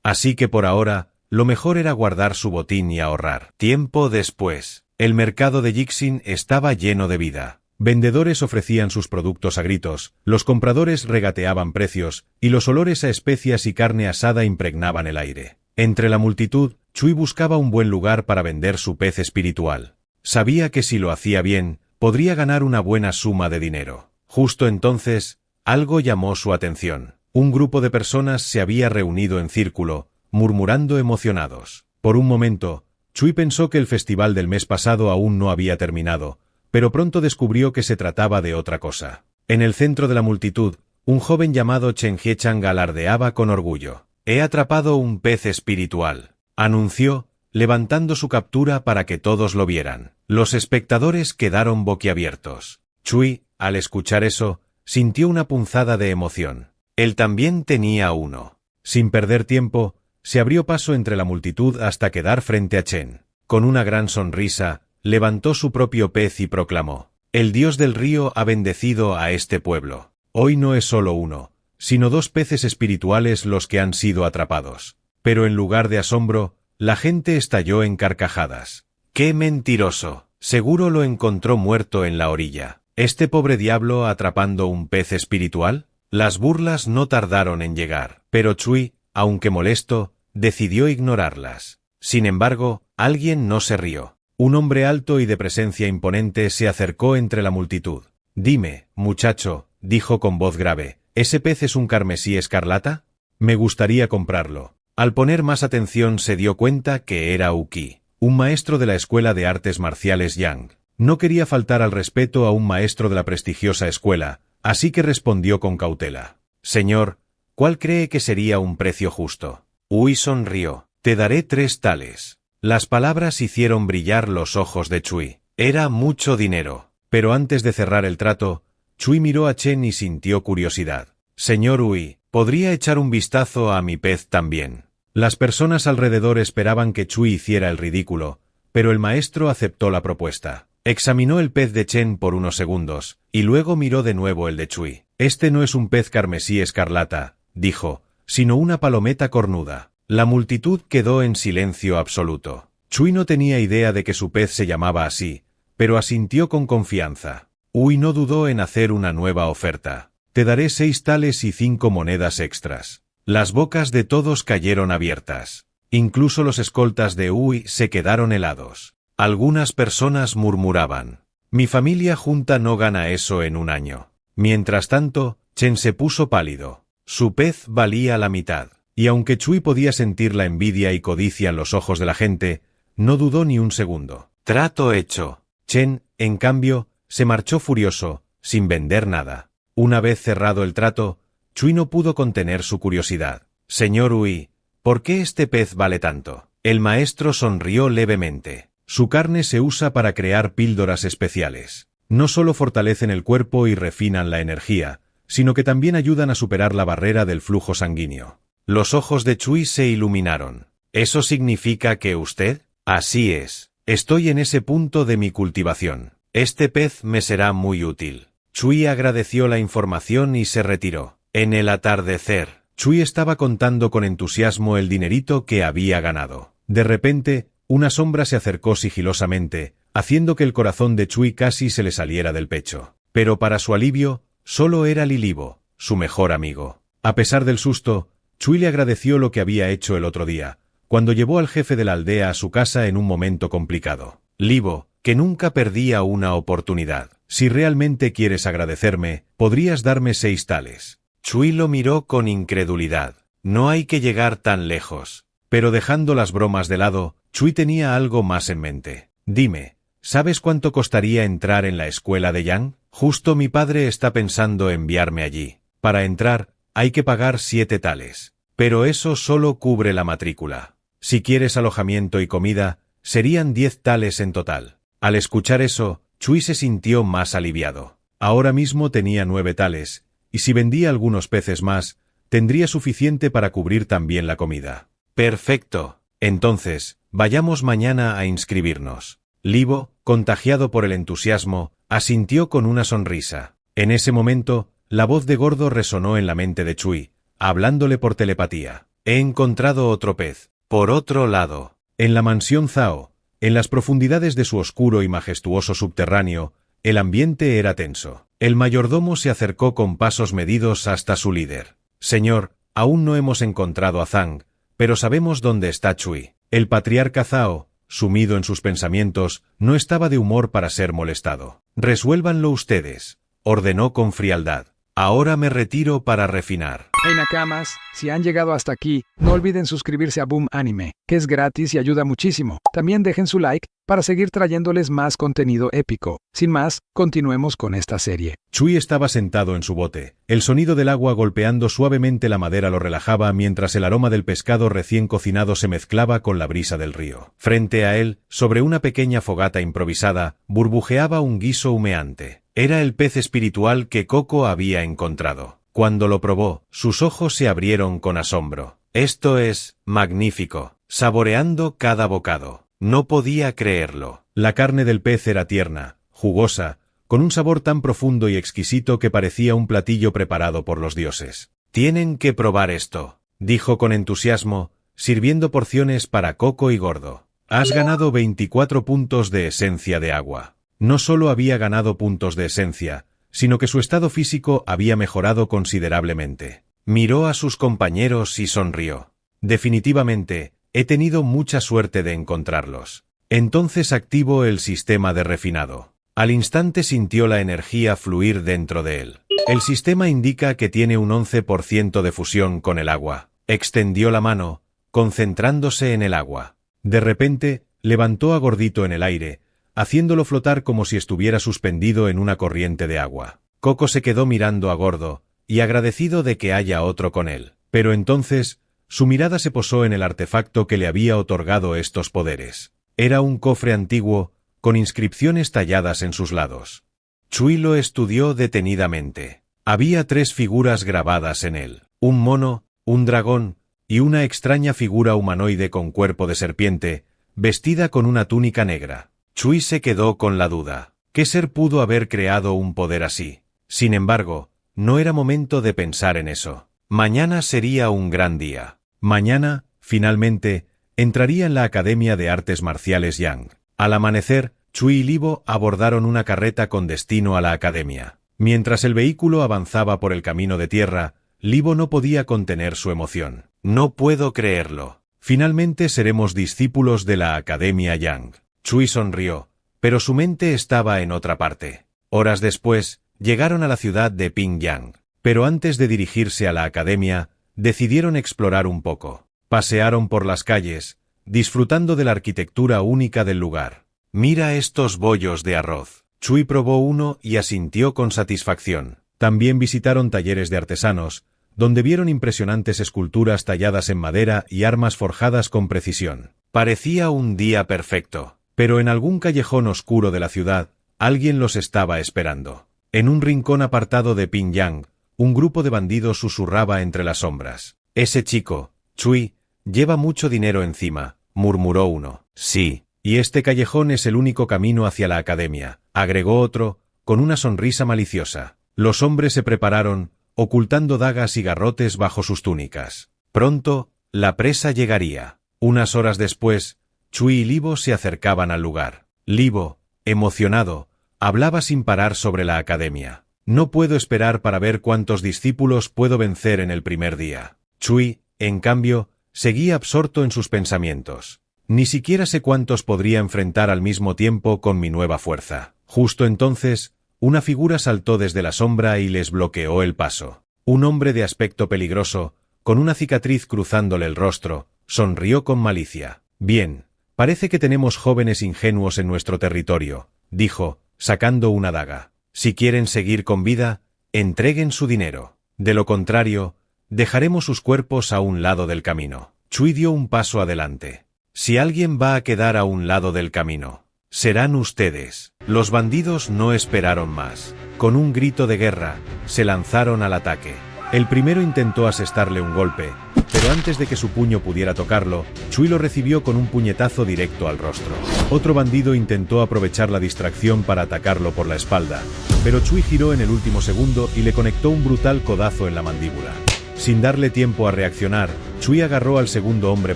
Así que por ahora, lo mejor era guardar su botín y ahorrar. Tiempo después, el mercado de Yixin estaba lleno de vida. Vendedores ofrecían sus productos a gritos, los compradores regateaban precios, y los olores a especias y carne asada impregnaban el aire. Entre la multitud, Chui buscaba un buen lugar para vender su pez espiritual. Sabía que si lo hacía bien, podría ganar una buena suma de dinero. Justo entonces, algo llamó su atención. Un grupo de personas se había reunido en círculo, murmurando emocionados. Por un momento, Chui pensó que el festival del mes pasado aún no había terminado, pero pronto descubrió que se trataba de otra cosa. En el centro de la multitud, un joven llamado Chen Hiechang alardeaba con orgullo. «He atrapado un pez espiritual», anunció, levantando su captura para que todos lo vieran. Los espectadores quedaron boquiabiertos. Chui, al escuchar eso, sintió una punzada de emoción. Él también tenía uno. Sin perder tiempo, se abrió paso entre la multitud hasta quedar frente a Chen. Con una gran sonrisa, levantó su propio pez y proclamó: «El dios del río ha bendecido a este pueblo. Hoy no es solo uno, sino 2 peces espirituales los que han sido atrapados». Pero en lugar de asombro, la gente estalló en carcajadas. «¡Qué mentiroso! Seguro lo encontró muerto en la orilla. ¿Este pobre diablo atrapando un pez espiritual?». Las burlas no tardaron en llegar, pero Chui, aunque molesto, decidió ignorarlas. Sin embargo, alguien no se rió. Un hombre alto y de presencia imponente se acercó entre la multitud. «Dime, muchacho», dijo con voz grave, ¿ese pez es un carmesí escarlata? Me gustaría comprarlo. Al poner más atención se dio cuenta que era Uki, un maestro de la escuela de artes marciales Yang. No quería faltar al respeto a un maestro de la prestigiosa escuela, así que respondió con cautela. «Señor, ¿cuál cree que sería un precio justo?». Ui sonrió. «Te daré 3 tales». Las palabras hicieron brillar los ojos de Chui. Era mucho dinero. Pero antes de cerrar el trato, Chui miró a Chen y sintió curiosidad. «Señor Ui, ¿podría echar un vistazo a mi pez también?». Las personas alrededor esperaban que Chui hiciera el ridículo, pero el maestro aceptó la propuesta. Examinó el pez de Chen por unos segundos, y luego miró de nuevo el de Chui. «Este no es un pez carmesí escarlata», dijo, «sino una palometa cornuda». La multitud quedó en silencio absoluto. Chui no tenía idea de que su pez se llamaba así, pero asintió con confianza. Ui no dudó en hacer una nueva oferta. «Te daré 6 tales y 5 monedas extras». Las bocas de todos cayeron abiertas. Incluso los escoltas de Ui se quedaron helados. Algunas personas murmuraban: «Mi familia junta no gana eso en un año». Mientras tanto, Chen se puso pálido. Su pez valía la mitad. Y aunque Chui podía sentir la envidia y codicia en los ojos de la gente, no dudó ni un segundo. Trato hecho. Chen, en cambio, se marchó furioso, sin vender nada. Una vez cerrado el trato, Chui no pudo contener su curiosidad. «Señor Ui, ¿por qué este pez vale tanto?». El maestro sonrió levemente. «Su carne se usa para crear píldoras especiales. No solo fortalecen el cuerpo y refinan la energía, sino que también ayudan a superar la barrera del flujo sanguíneo». Los ojos de Chui se iluminaron. «¿Eso significa que usted?». «Así es. Estoy en ese punto de mi cultivación. Este pez me será muy útil». Chui agradeció la información y se retiró. En el atardecer, Chui estaba contando con entusiasmo el dinerito que había ganado. De repente, una sombra se acercó sigilosamente, haciendo que el corazón de Chui casi se le saliera del pecho. Pero para su alivio, solo era Lilibo, su mejor amigo. A pesar del susto, Chui le agradeció lo que había hecho el otro día, cuando llevó al jefe de la aldea a su casa en un momento complicado. Libo, que nunca perdía una oportunidad. Si realmente quieres agradecerme, podrías darme 6 tales. Chui lo miró con incredulidad. No hay que llegar tan lejos. Pero dejando las bromas de lado, Chui tenía algo más en mente. Dime, ¿sabes cuánto costaría entrar en la escuela de Yang? Justo mi padre está pensando enviarme allí. Para entrar, hay que pagar 7 tales. Pero eso solo cubre la matrícula. Si quieres alojamiento y comida, serían 10 tales en total. Al escuchar eso, Chui se sintió más aliviado. Ahora mismo tenía 9 tales, y si vendía algunos peces más, tendría suficiente para cubrir también la comida. Perfecto. Entonces, vayamos mañana a inscribirnos. Libo, contagiado por el entusiasmo, asintió con una sonrisa. En ese momento, la voz de Gordo resonó en la mente de Chui, hablándole por telepatía. He encontrado otro pez. Por otro lado, en la mansión Zhao, en las profundidades de su oscuro y majestuoso subterráneo, el ambiente era tenso. El mayordomo se acercó con pasos medidos hasta su líder. Señor, aún no hemos encontrado a Zhang, pero sabemos dónde está Chui. El patriarca Zhao, sumido en sus pensamientos, no estaba de humor para ser molestado. Resuélvanlo ustedes, ordenó con frialdad. Ahora me retiro para refinar. Hey Nakamas, si han llegado hasta aquí, no olviden suscribirse a Boom Anime, que es gratis y ayuda muchísimo. También dejen su like para seguir trayéndoles más contenido épico. Sin más, continuemos con esta serie. Chui estaba sentado en su bote. El sonido del agua golpeando suavemente la madera lo relajaba mientras el aroma del pescado recién cocinado se mezclaba con la brisa del río. Frente a él, sobre una pequeña fogata improvisada, burbujeaba un guiso humeante. Era el pez espiritual que Coco había encontrado. Cuando lo probó, sus ojos se abrieron con asombro. Esto es magnífico. Saboreando cada bocado. No podía creerlo. La carne del pez era tierna, jugosa, con un sabor tan profundo y exquisito que parecía un platillo preparado por los dioses. Tienen que probar esto, dijo con entusiasmo, sirviendo porciones para Coco y Gordo. Has ganado 24 puntos de esencia de agua. No solo había ganado puntos de esencia, sino que su estado físico había mejorado considerablemente. Miró a sus compañeros y sonrió. Definitivamente, he tenido mucha suerte de encontrarlos. Entonces activó el sistema de refinado. Al instante sintió la energía fluir dentro de él. El sistema indica que tiene un 11% de fusión con el agua. Extendió la mano, concentrándose en el agua. De repente, levantó a Gordito en el aire, haciéndolo flotar como si estuviera suspendido en una corriente de agua. Coco se quedó mirando a Gordo, y agradecido de que haya otro con él. Pero entonces, su mirada se posó en el artefacto que le había otorgado estos poderes. Era un cofre antiguo, con inscripciones talladas en sus lados. Chui lo estudió detenidamente. Había 3 figuras grabadas en él. Un mono, un dragón, y una extraña figura humanoide con cuerpo de serpiente, vestida con una túnica negra. Chui se quedó con la duda. ¿Qué ser pudo haber creado un poder así? Sin embargo, no era momento de pensar en eso. Mañana sería un gran día. Mañana, finalmente, entraría en la Academia de Artes Marciales Yang. Al amanecer, Chui y Libo abordaron una carreta con destino a la academia. Mientras el vehículo avanzaba por el camino de tierra, Libo no podía contener su emoción. No puedo creerlo. Finalmente seremos discípulos de la Academia Yang. Chui sonrió, pero su mente estaba en otra parte. Horas después, llegaron a la ciudad de Pingyang. Pero antes de dirigirse a la academia, decidieron explorar un poco. Pasearon por las calles, disfrutando de la arquitectura única del lugar. Mira estos bollos de arroz. Chui probó uno y asintió con satisfacción. También visitaron talleres de artesanos, donde vieron impresionantes esculturas talladas en madera y armas forjadas con precisión. Parecía un día perfecto. Pero en algún callejón oscuro de la ciudad, alguien los estaba esperando. En un rincón apartado de Pingyang, un grupo de bandidos susurraba entre las sombras. Ese chico, Chui, lleva mucho dinero encima, murmuró uno. Sí, y este callejón es el único camino hacia la academia, agregó otro, con una sonrisa maliciosa. Los hombres se prepararon, ocultando dagas y garrotes bajo sus túnicas. Pronto, la presa llegaría. Unas horas después, Chui y Libo se acercaban al lugar. Libo, emocionado, hablaba sin parar sobre la academia. No puedo esperar para ver cuántos discípulos puedo vencer en el primer día. Chui, en cambio, seguía absorto en sus pensamientos. Ni siquiera sé cuántos podría enfrentar al mismo tiempo con mi nueva fuerza. Justo entonces, una figura saltó desde la sombra y les bloqueó el paso. Un hombre de aspecto peligroso, con una cicatriz cruzándole el rostro, sonrió con malicia. Bien, parece que tenemos jóvenes ingenuos en nuestro territorio, dijo, sacando una daga. Si quieren seguir con vida, entreguen su dinero. De lo contrario, dejaremos sus cuerpos a un lado del camino. Chui dio un paso adelante. Si alguien va a quedar a un lado del camino, serán ustedes. Los bandidos no esperaron más. Con un grito de guerra, se lanzaron al ataque. El primero intentó asestarle un golpe, pero antes de que su puño pudiera tocarlo, Chui lo recibió con un puñetazo directo al rostro. Otro bandido intentó aprovechar la distracción para atacarlo por la espalda, pero Chui giró en el último segundo y le conectó un brutal codazo en la mandíbula. Sin darle tiempo a reaccionar, Chui agarró al segundo hombre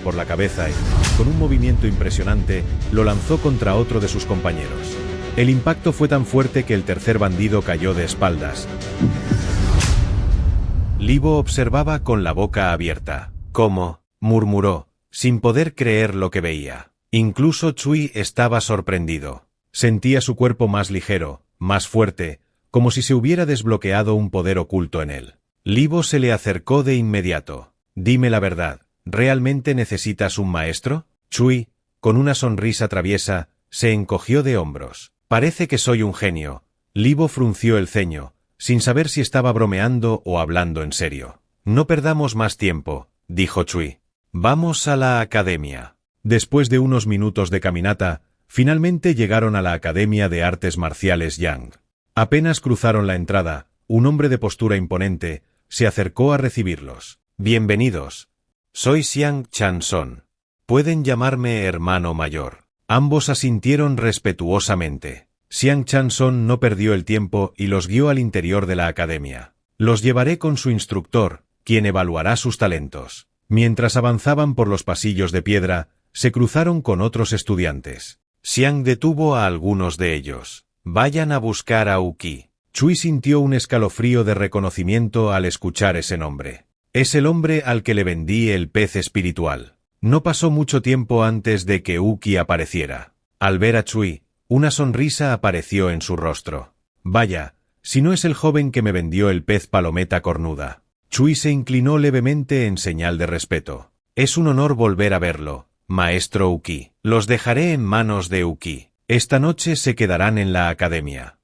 por la cabeza y, con un movimiento impresionante, lo lanzó contra otro de sus compañeros. El impacto fue tan fuerte que el tercer bandido cayó de espaldas. Libo observaba con la boca abierta. ¿Cómo?, murmuró, sin poder creer lo que veía. Incluso Chui estaba sorprendido. Sentía su cuerpo más ligero, más fuerte, como si se hubiera desbloqueado un poder oculto en él. Libo se le acercó de inmediato. Dime la verdad, ¿realmente necesitas un maestro? Chui, con una sonrisa traviesa, se encogió de hombros. Parece que soy un genio. Libo frunció el ceño, sin saber si estaba bromeando o hablando en serio. No perdamos más tiempo, dijo Chui. Vamos a la academia. Después de unos minutos de caminata, finalmente llegaron a la Academia de Artes Marciales Yang. Apenas cruzaron la entrada, un hombre de postura imponente se acercó a recibirlos. Bienvenidos. Soy Xiang Chanson. Pueden llamarme hermano mayor. Ambos asintieron respetuosamente. Xiang Chanson no perdió el tiempo y los guió al interior de la academia. Los llevaré con su instructor, quien evaluará sus talentos. Mientras avanzaban por los pasillos de piedra, se cruzaron con otros estudiantes. Xiang detuvo a algunos de ellos. Vayan a buscar a Uki. Chui sintió un escalofrío de reconocimiento al escuchar ese nombre. Es el hombre al que le vendí el pez espiritual. No pasó mucho tiempo antes de que Uki apareciera. Al ver a Chui, una sonrisa apareció en su rostro. Vaya, si no es el joven que me vendió el pez palometa cornuda. Chui se inclinó levemente en señal de respeto. Es un honor volver a verlo, maestro Uki. Los dejaré en manos de Uki. Esta noche se quedarán en la academia.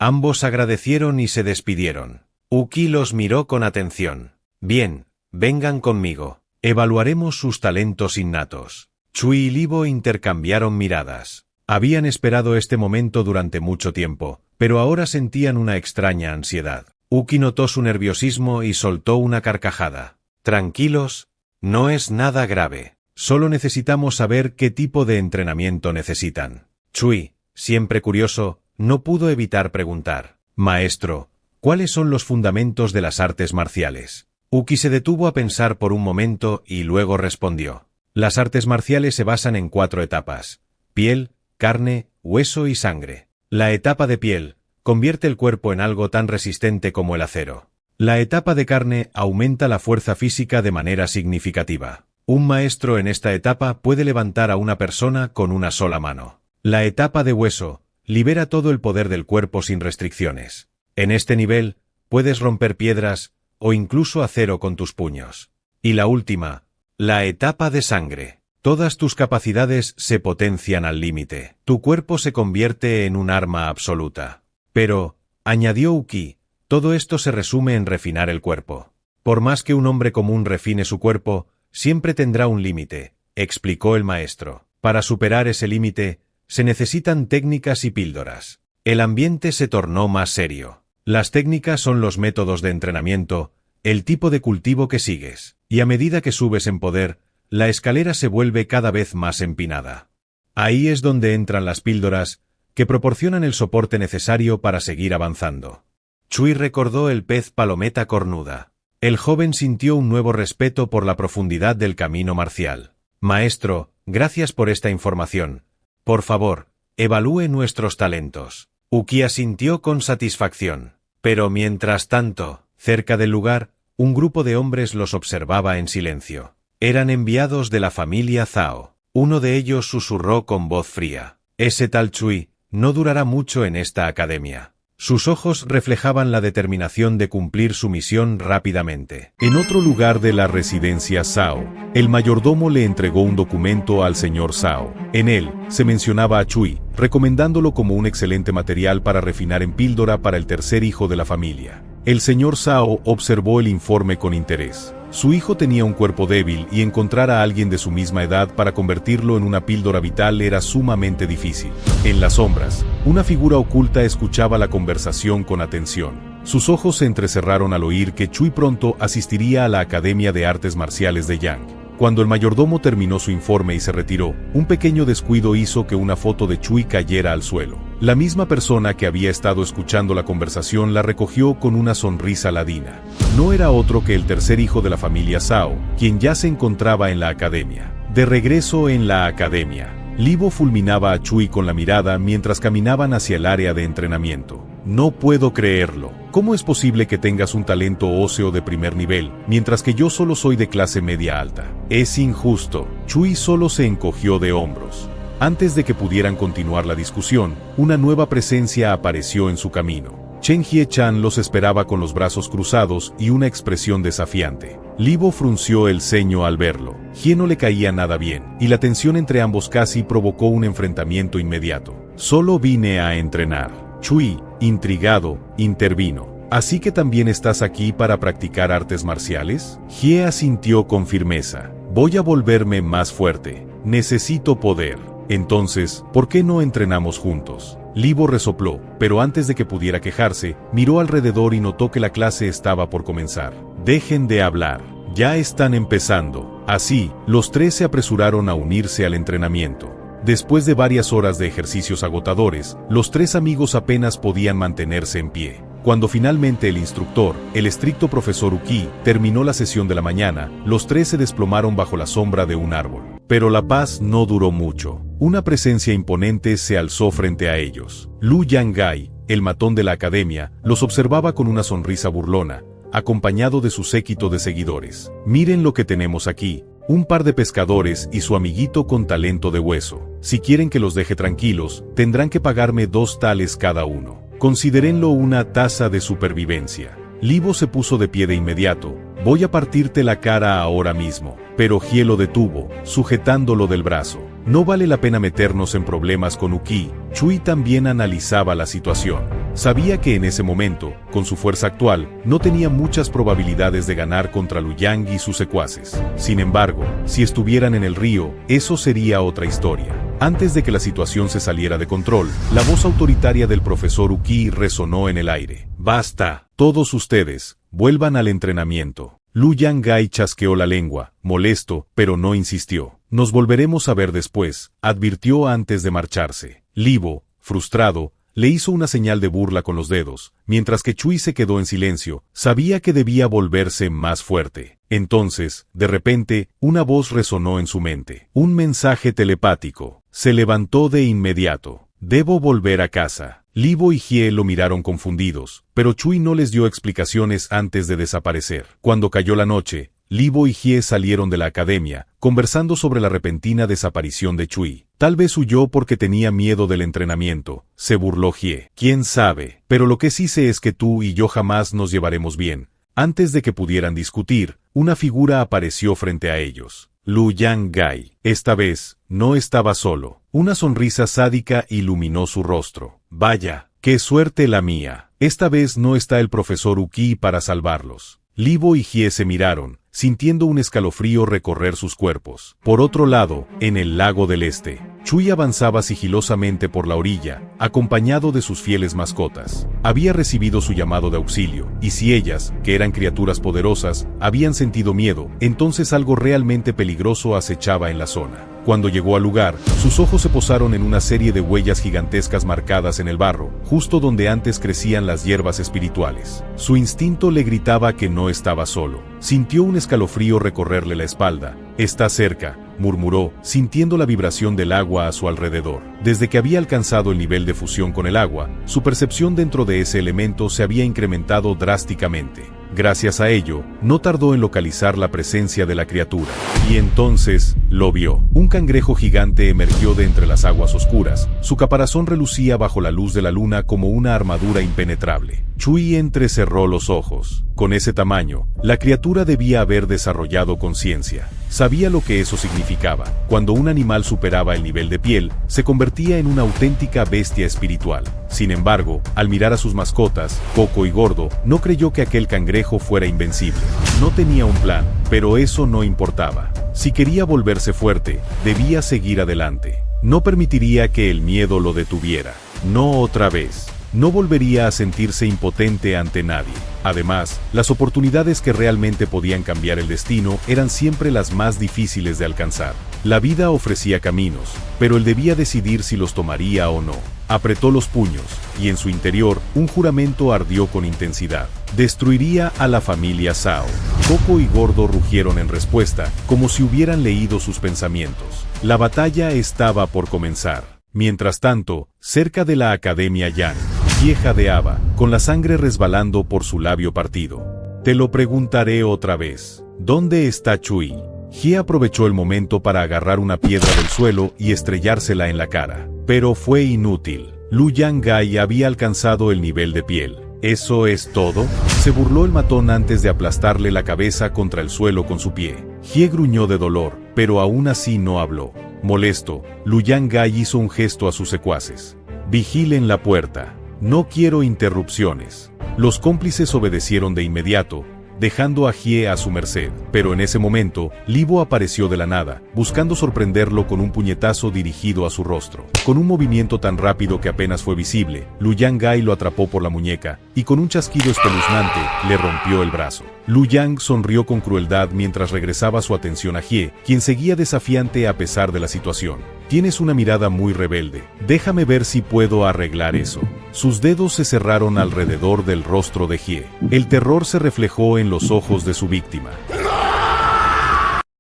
Ambos agradecieron y se despidieron. Uki los miró con atención. Bien, vengan conmigo. Evaluaremos sus talentos innatos. Chui y Libo intercambiaron miradas. Habían esperado este momento durante mucho tiempo, pero ahora sentían una extraña ansiedad. Uki notó su nerviosismo y soltó una carcajada. Tranquilos, no es nada grave. Solo necesitamos saber qué tipo de entrenamiento necesitan. Chui, siempre curioso, no pudo evitar preguntar. Maestro, ¿cuáles son los fundamentos de las artes marciales? Uki se detuvo a pensar por un momento y luego respondió. Las artes marciales se basan en 4 etapas: piel, carne, hueso y sangre. La etapa de piel convierte el cuerpo en algo tan resistente como el acero. La etapa de carne aumenta la fuerza física de manera significativa. Un maestro en esta etapa puede levantar a una persona con una sola mano. La etapa de hueso libera todo el poder del cuerpo sin restricciones. En este nivel, puedes romper piedras o incluso acero con tus puños. Y la última, la etapa de sangre. Todas tus capacidades se potencian al límite. Tu cuerpo se convierte en un arma absoluta. Pero, añadió Uki, todo esto se resume en refinar el cuerpo. Por más que un hombre común refine su cuerpo, siempre tendrá un límite, explicó el maestro. Para superar ese límite, se necesitan técnicas y píldoras. El ambiente se tornó más serio. Las técnicas son los métodos de entrenamiento, el tipo de cultivo que sigues, y a medida que subes en poder, la escalera se vuelve cada vez más empinada. Ahí es donde entran las píldoras, que proporcionan el soporte necesario para seguir avanzando. Chui recordó el pez palometa cornuda. El joven sintió un nuevo respeto por la profundidad del camino marcial. Maestro, gracias por esta información. Por favor, evalúe nuestros talentos. Uki asintió con satisfacción. Pero mientras tanto, cerca del lugar, un grupo de hombres los observaba en silencio. Eran enviados de la familia Zhao. Uno de ellos susurró con voz fría. Ese tal Chui no durará mucho en esta academia. Sus ojos reflejaban la determinación de cumplir su misión rápidamente. En otro lugar de la residencia Zhao, el mayordomo le entregó un documento al señor Zhao. En él, se mencionaba a Chui, recomendándolo como un excelente material para refinar en píldora para el tercer hijo de la familia. El señor Zhao observó el informe con interés. Su hijo tenía un cuerpo débil y encontrar a alguien de su misma edad para convertirlo en una píldora vital era sumamente difícil. En las sombras, una figura oculta escuchaba la conversación con atención. Sus ojos se entrecerraron al oír que Chui pronto asistiría a la Academia de Artes Marciales de Yang. Cuando el mayordomo terminó su informe y se retiró, un pequeño descuido hizo que una foto de Chui cayera al suelo. La misma persona que había estado escuchando la conversación la recogió con una sonrisa ladina. No era otro que el tercer hijo de la familia Zhao, quien ya se encontraba en la academia. De regreso en la academia, Libo fulminaba a Chui con la mirada mientras caminaban hacia el área de entrenamiento. No puedo creerlo. ¿Cómo es posible que tengas un talento óseo de primer nivel, mientras que yo solo soy de clase media alta? Es injusto. Chui solo se encogió de hombros. Antes de que pudieran continuar la discusión, una nueva presencia apareció en su camino. Chen Hie-chan los esperaba con los brazos cruzados y una expresión desafiante. Libo frunció el ceño al verlo. Hie no le caía nada bien, y la tensión entre ambos casi provocó un enfrentamiento inmediato. Solo vine a entrenar. Chui, intrigado, intervino. ¿Así que también estás aquí para practicar artes marciales? Hie asintió con firmeza. Voy a volverme más fuerte. Necesito poder. Entonces, ¿por qué no entrenamos juntos? Libo resopló, pero antes de que pudiera quejarse, miró alrededor y notó que la clase estaba por comenzar. Dejen de hablar. Ya están empezando. Así, los tres se apresuraron a unirse al entrenamiento. Después de varias horas de ejercicios agotadores, los tres amigos apenas podían mantenerse en pie. Cuando finalmente el instructor, el estricto profesor Uki, terminó la sesión de la mañana, los tres se desplomaron bajo la sombra de un árbol. Pero la paz no duró mucho. Una presencia imponente se alzó frente a ellos. Lu Yangai, el matón de la academia, los observaba con una sonrisa burlona, acompañado de su séquito de seguidores. Miren lo que tenemos aquí. Un par de pescadores y su amiguito con talento de hueso. Si quieren que los deje tranquilos, tendrán que pagarme 2 tales cada uno. Considérenlo una tasa de supervivencia. Libo se puso de pie de inmediato. Voy a partirte la cara ahora mismo. Pero Hie lo detuvo, sujetándolo del brazo. No vale la pena meternos en problemas con Uki. Chui también analizaba la situación. Sabía que en ese momento, con su fuerza actual, no tenía muchas probabilidades de ganar contra Lu Yang y sus secuaces. Sin embargo, si estuvieran en el río, eso sería otra historia. Antes de que la situación se saliera de control, la voz autoritaria del profesor Uki resonó en el aire. Basta, todos ustedes, vuelvan al entrenamiento. Lu Yangai chasqueó la lengua, molesto, pero no insistió. Nos volveremos a ver después, advirtió antes de marcharse. Libo, frustrado, le hizo una señal de burla con los dedos, mientras que Chui se quedó en silencio. Sabía que debía volverse más fuerte. Entonces, de repente, una voz resonó en su mente. Un mensaje telepático. Se levantó de inmediato. Debo volver a casa. Libo y Hie lo miraron confundidos, pero Chui no les dio explicaciones antes de desaparecer. Cuando cayó la noche, Libo y Hie salieron de la academia, conversando sobre la repentina desaparición de Chui. Tal vez huyó porque tenía miedo del entrenamiento, se burló Hie. ¿Quién sabe? Pero lo que sí sé es que tú y yo jamás nos llevaremos bien. Antes de que pudieran discutir, una figura apareció frente a ellos. Lu Yangai. Esta vez, no estaba solo. Una sonrisa sádica iluminó su rostro. Vaya, qué suerte la mía. Esta vez no está el profesor Uki para salvarlos. Libo y Hie se miraron, sintiendo un escalofrío recorrer sus cuerpos. Por otro lado, en el lago del este, Chui avanzaba sigilosamente por la orilla, acompañado de sus fieles mascotas. Había recibido su llamado de auxilio, y si ellas, que eran criaturas poderosas, habían sentido miedo, entonces algo realmente peligroso acechaba en la zona. Cuando llegó al lugar, sus ojos se posaron en una serie de huellas gigantescas marcadas en el barro, justo donde antes crecían las hierbas espirituales. Su instinto le gritaba que no estaba solo. Sintió un escalofrío recorrerle la espalda. «Está cerca», murmuró, sintiendo la vibración del agua a su alrededor. Desde que había alcanzado el nivel de fusión con el agua, su percepción dentro de ese elemento se había incrementado drásticamente. Gracias a ello, no tardó en localizar la presencia de la criatura. Y entonces, lo vio. Un cangrejo gigante emergió de entre las aguas oscuras. Su caparazón relucía bajo la luz de la luna como una armadura impenetrable. Chui entrecerró los ojos. Con ese tamaño, la criatura debía haber desarrollado conciencia. Sabía lo que eso significaba. Cuando un animal superaba el nivel de piel, se convertía en una auténtica bestia espiritual. Sin embargo, al mirar a sus mascotas, Coco y Gordo, no creyó que aquel cangrejo fuera invencible. No tenía un plan, pero eso no importaba. Si quería volverse fuerte, debía seguir adelante. No permitiría que el miedo lo detuviera. No otra vez. No volvería a sentirse impotente ante nadie. Además, las oportunidades que realmente podían cambiar el destino eran siempre las más difíciles de alcanzar. La vida ofrecía caminos, pero él debía decidir si los tomaría o no. Apretó los puños, y en su interior, un juramento ardió con intensidad. Destruiría a la familia Zhao. Coco y Gordo rugieron en respuesta, como si hubieran leído sus pensamientos. La batalla estaba por comenzar. Mientras tanto, cerca de la Academia Yan, Hie jadeaba, con la sangre resbalando por su labio partido. «Te lo preguntaré otra vez. ¿Dónde está Chui?» Hie aprovechó el momento para agarrar una piedra del suelo y estrellársela en la cara. Pero fue inútil. Lu Yangai había alcanzado el nivel de piel. ¿Eso es todo?, se burló el matón antes de aplastarle la cabeza contra el suelo con su pie. Hie gruñó de dolor, pero aún así no habló. Molesto, Lu Yangai hizo un gesto a sus secuaces. «Vigilen la puerta. No quiero interrupciones». Los cómplices obedecieron de inmediato, dejando a Hie a su merced. Pero en ese momento, Libo apareció de la nada, buscando sorprenderlo con un puñetazo dirigido a su rostro. Con un movimiento tan rápido que apenas fue visible, Lu Yangai lo atrapó por la muñeca, y con un chasquido espeluznante, le rompió el brazo. Lu Yang sonrió con crueldad mientras regresaba su atención a Hie, quien seguía desafiante a pesar de la situación. «Tienes una mirada muy rebelde. Déjame ver si puedo arreglar eso». Sus dedos se cerraron alrededor del rostro de Hie. El terror se reflejó en los ojos de su víctima.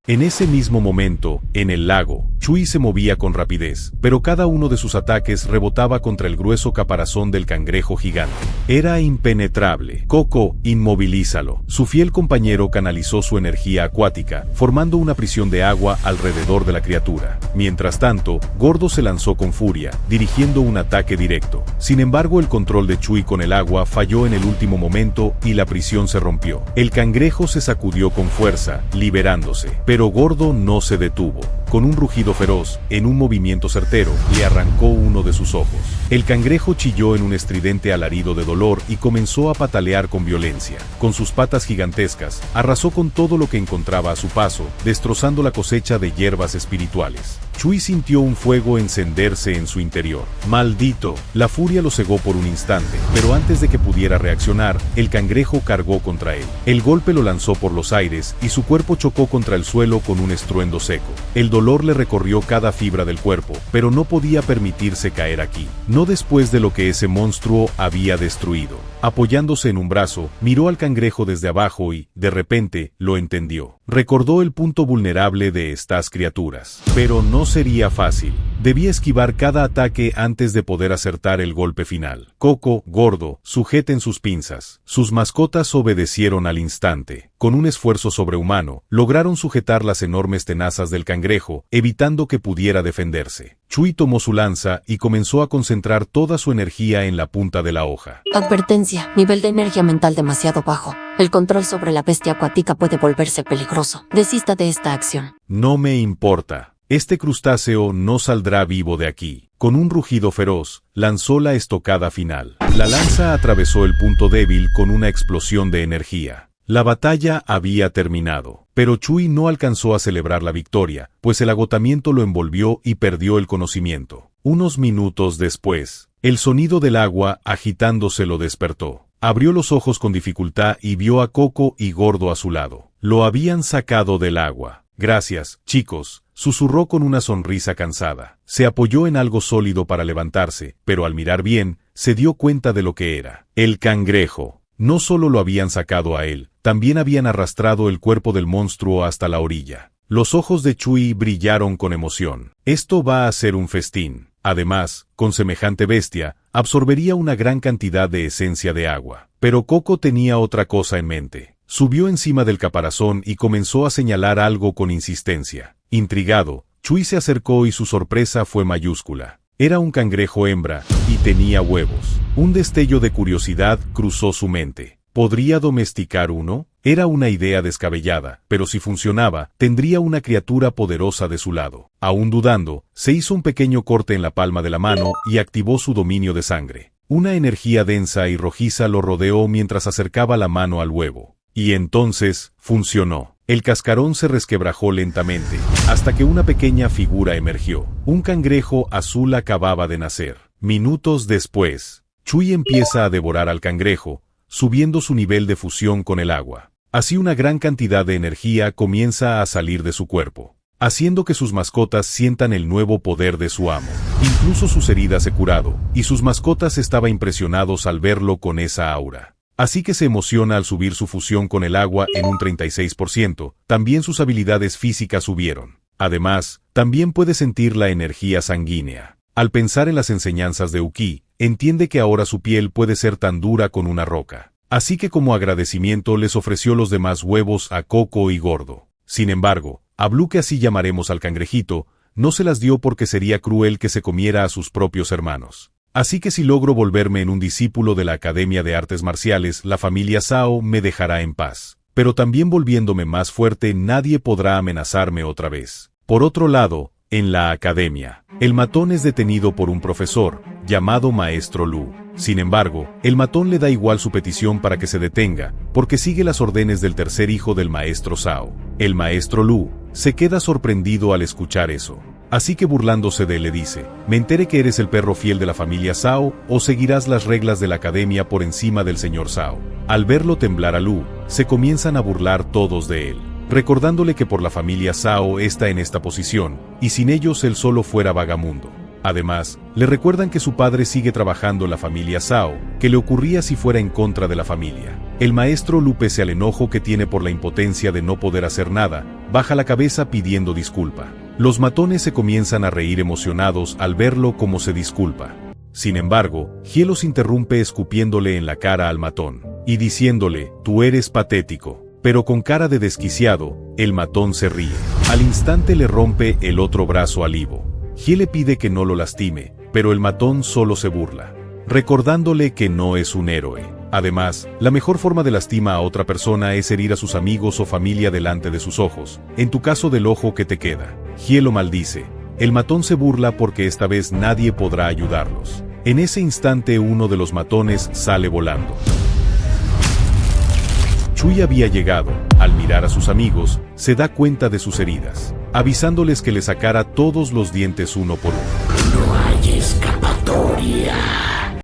En ese mismo momento, en el lago, Chui se movía con rapidez, pero cada uno de sus ataques rebotaba contra el grueso caparazón del cangrejo gigante. Era impenetrable. «Coco, inmovilízalo». Su fiel compañero canalizó su energía acuática, formando una prisión de agua alrededor de la criatura. Mientras tanto, Gordo se lanzó con furia, dirigiendo un ataque directo. Sin embargo, el control de Chui con el agua falló en el último momento y la prisión se rompió. El cangrejo se sacudió con fuerza, liberándose. Pero Gordo no se detuvo. Con un rugido feroz, en un movimiento certero, le arrancó uno de sus ojos. El cangrejo chilló en un estridente alarido de dolor y comenzó a patalear con violencia. Con sus patas gigantescas, arrasó con todo lo que encontraba a su paso, destrozando la cosecha de hierbas espirituales. Chui sintió un fuego encenderse en su interior. ¡Maldito! La furia lo cegó por un instante, pero antes de que pudiera reaccionar, el cangrejo cargó contra él. El golpe lo lanzó por los aires y su cuerpo chocó contra el suelo con un estruendo seco. El dolor le recorrió cada fibra del cuerpo, pero no podía permitirse caer aquí. No después de lo que ese monstruo había destruido. Apoyándose en un brazo, miró al cangrejo desde abajo y, de repente, lo entendió. Recordó el punto vulnerable de estas criaturas. Pero no sería fácil. Debía esquivar cada ataque antes de poder acertar el golpe final. Coco, Gordo, sujeten sus pinzas. Sus mascotas obedecieron al instante. Con un esfuerzo sobrehumano, lograron sujetar las enormes tenazas del cangrejo, evitando que pudiera defenderse. Chui tomó su lanza y comenzó a concentrar toda su energía en la punta de la hoja. Advertencia, nivel de energía mental demasiado bajo. El control sobre la bestia acuática puede volverse peligroso. Desista de esta acción. No me importa. Este crustáceo no saldrá vivo de aquí. Con un rugido feroz, lanzó la estocada final. La lanza atravesó el punto débil con una explosión de energía. La batalla había terminado, pero Chui no alcanzó a celebrar la victoria, pues el agotamiento lo envolvió y perdió el conocimiento. Unos minutos después, el sonido del agua agitándose lo despertó. Abrió los ojos con dificultad y vio a Coco y Gordo a su lado. Lo habían sacado del agua. Gracias, chicos, susurró con una sonrisa cansada. Se apoyó en algo sólido para levantarse, pero al mirar bien, se dio cuenta de lo que era. El cangrejo. No solo lo habían sacado a él, también habían arrastrado el cuerpo del monstruo hasta la orilla. Los ojos de Chui brillaron con emoción. Esto va a ser un festín. Además, con semejante bestia, absorbería una gran cantidad de esencia de agua. Pero Coco tenía otra cosa en mente. Subió encima del caparazón y comenzó a señalar algo con insistencia. Intrigado, Chui se acercó y su sorpresa fue mayúscula. Era un cangrejo hembra, y tenía huevos. Un destello de curiosidad cruzó su mente. ¿Podría domesticar uno? Era una idea descabellada, pero si funcionaba, tendría una criatura poderosa de su lado. Aún dudando, se hizo un pequeño corte en la palma de la mano y activó su dominio de sangre. Una energía densa y rojiza lo rodeó mientras acercaba la mano al huevo. Y entonces, funcionó. El cascarón se resquebrajó lentamente, hasta que una pequeña figura emergió. Un cangrejo azul acababa de nacer. Minutos después, Chui empieza a devorar al cangrejo, subiendo su nivel de fusión con el agua. Así una gran cantidad de energía comienza a salir de su cuerpo, haciendo que sus mascotas sientan el nuevo poder de su amo. Incluso sus heridas se curado, y sus mascotas estaban impresionados al verlo con esa aura. Así que se emociona al subir su fusión con el agua en un 36%, también sus habilidades físicas subieron. Además, también puede sentir la energía sanguínea. Al pensar en las enseñanzas de Uki, entiende que ahora su piel puede ser tan dura con una roca. Así que como agradecimiento les ofreció los demás huevos a Coco y Gordo. Sin embargo, a Blue, que así llamaremos al cangrejito, no se las dio porque sería cruel que se comiera a sus propios hermanos. Así que si logro volverme en un discípulo de la Academia de Artes Marciales, la familia Sao me dejará en paz. Pero también volviéndome más fuerte, nadie podrá amenazarme otra vez. Por otro lado, en la academia, el matón es detenido por un profesor, llamado Maestro Lu. Sin embargo, el matón le da igual su petición para que se detenga, porque sigue las órdenes del tercer hijo del Maestro Sao. El Maestro Lu se queda sorprendido al escuchar eso. Así que burlándose de él le dice, me enteré que eres el perro fiel de la familia Sao, o seguirás las reglas de la academia por encima del señor Sao. Al verlo temblar a Lu, se comienzan a burlar todos de él, recordándole que por la familia Sao está en esta posición, y sin ellos él solo fuera vagamundo. Además, le recuerdan que su padre sigue trabajando en la familia Sao, que le ocurría si fuera en contra de la familia. El maestro Lu, pese al enojo que tiene por la impotencia de no poder hacer nada, baja la cabeza pidiendo disculpa. Los matones se comienzan a reír emocionados al verlo como se disculpa. Sin embargo, Hiel los interrumpe escupiéndole en la cara al matón, y diciéndole, tú eres patético. Pero con cara de desquiciado, el matón se ríe. Al instante le rompe el otro brazo al Ivo. Hiel le pide que no lo lastime, pero el matón solo se burla, recordándole que no es un héroe. Además, la mejor forma de lastima a otra persona es herir a sus amigos o familia delante de sus ojos, en tu caso del ojo que te queda. Hiel lo maldice. El matón se burla porque esta vez nadie podrá ayudarlos. En ese instante uno de los matones sale volando. Chui había llegado. Al mirar a sus amigos, se da cuenta de sus heridas, avisándoles que le sacara todos los dientes uno por uno. No hay escapatoria.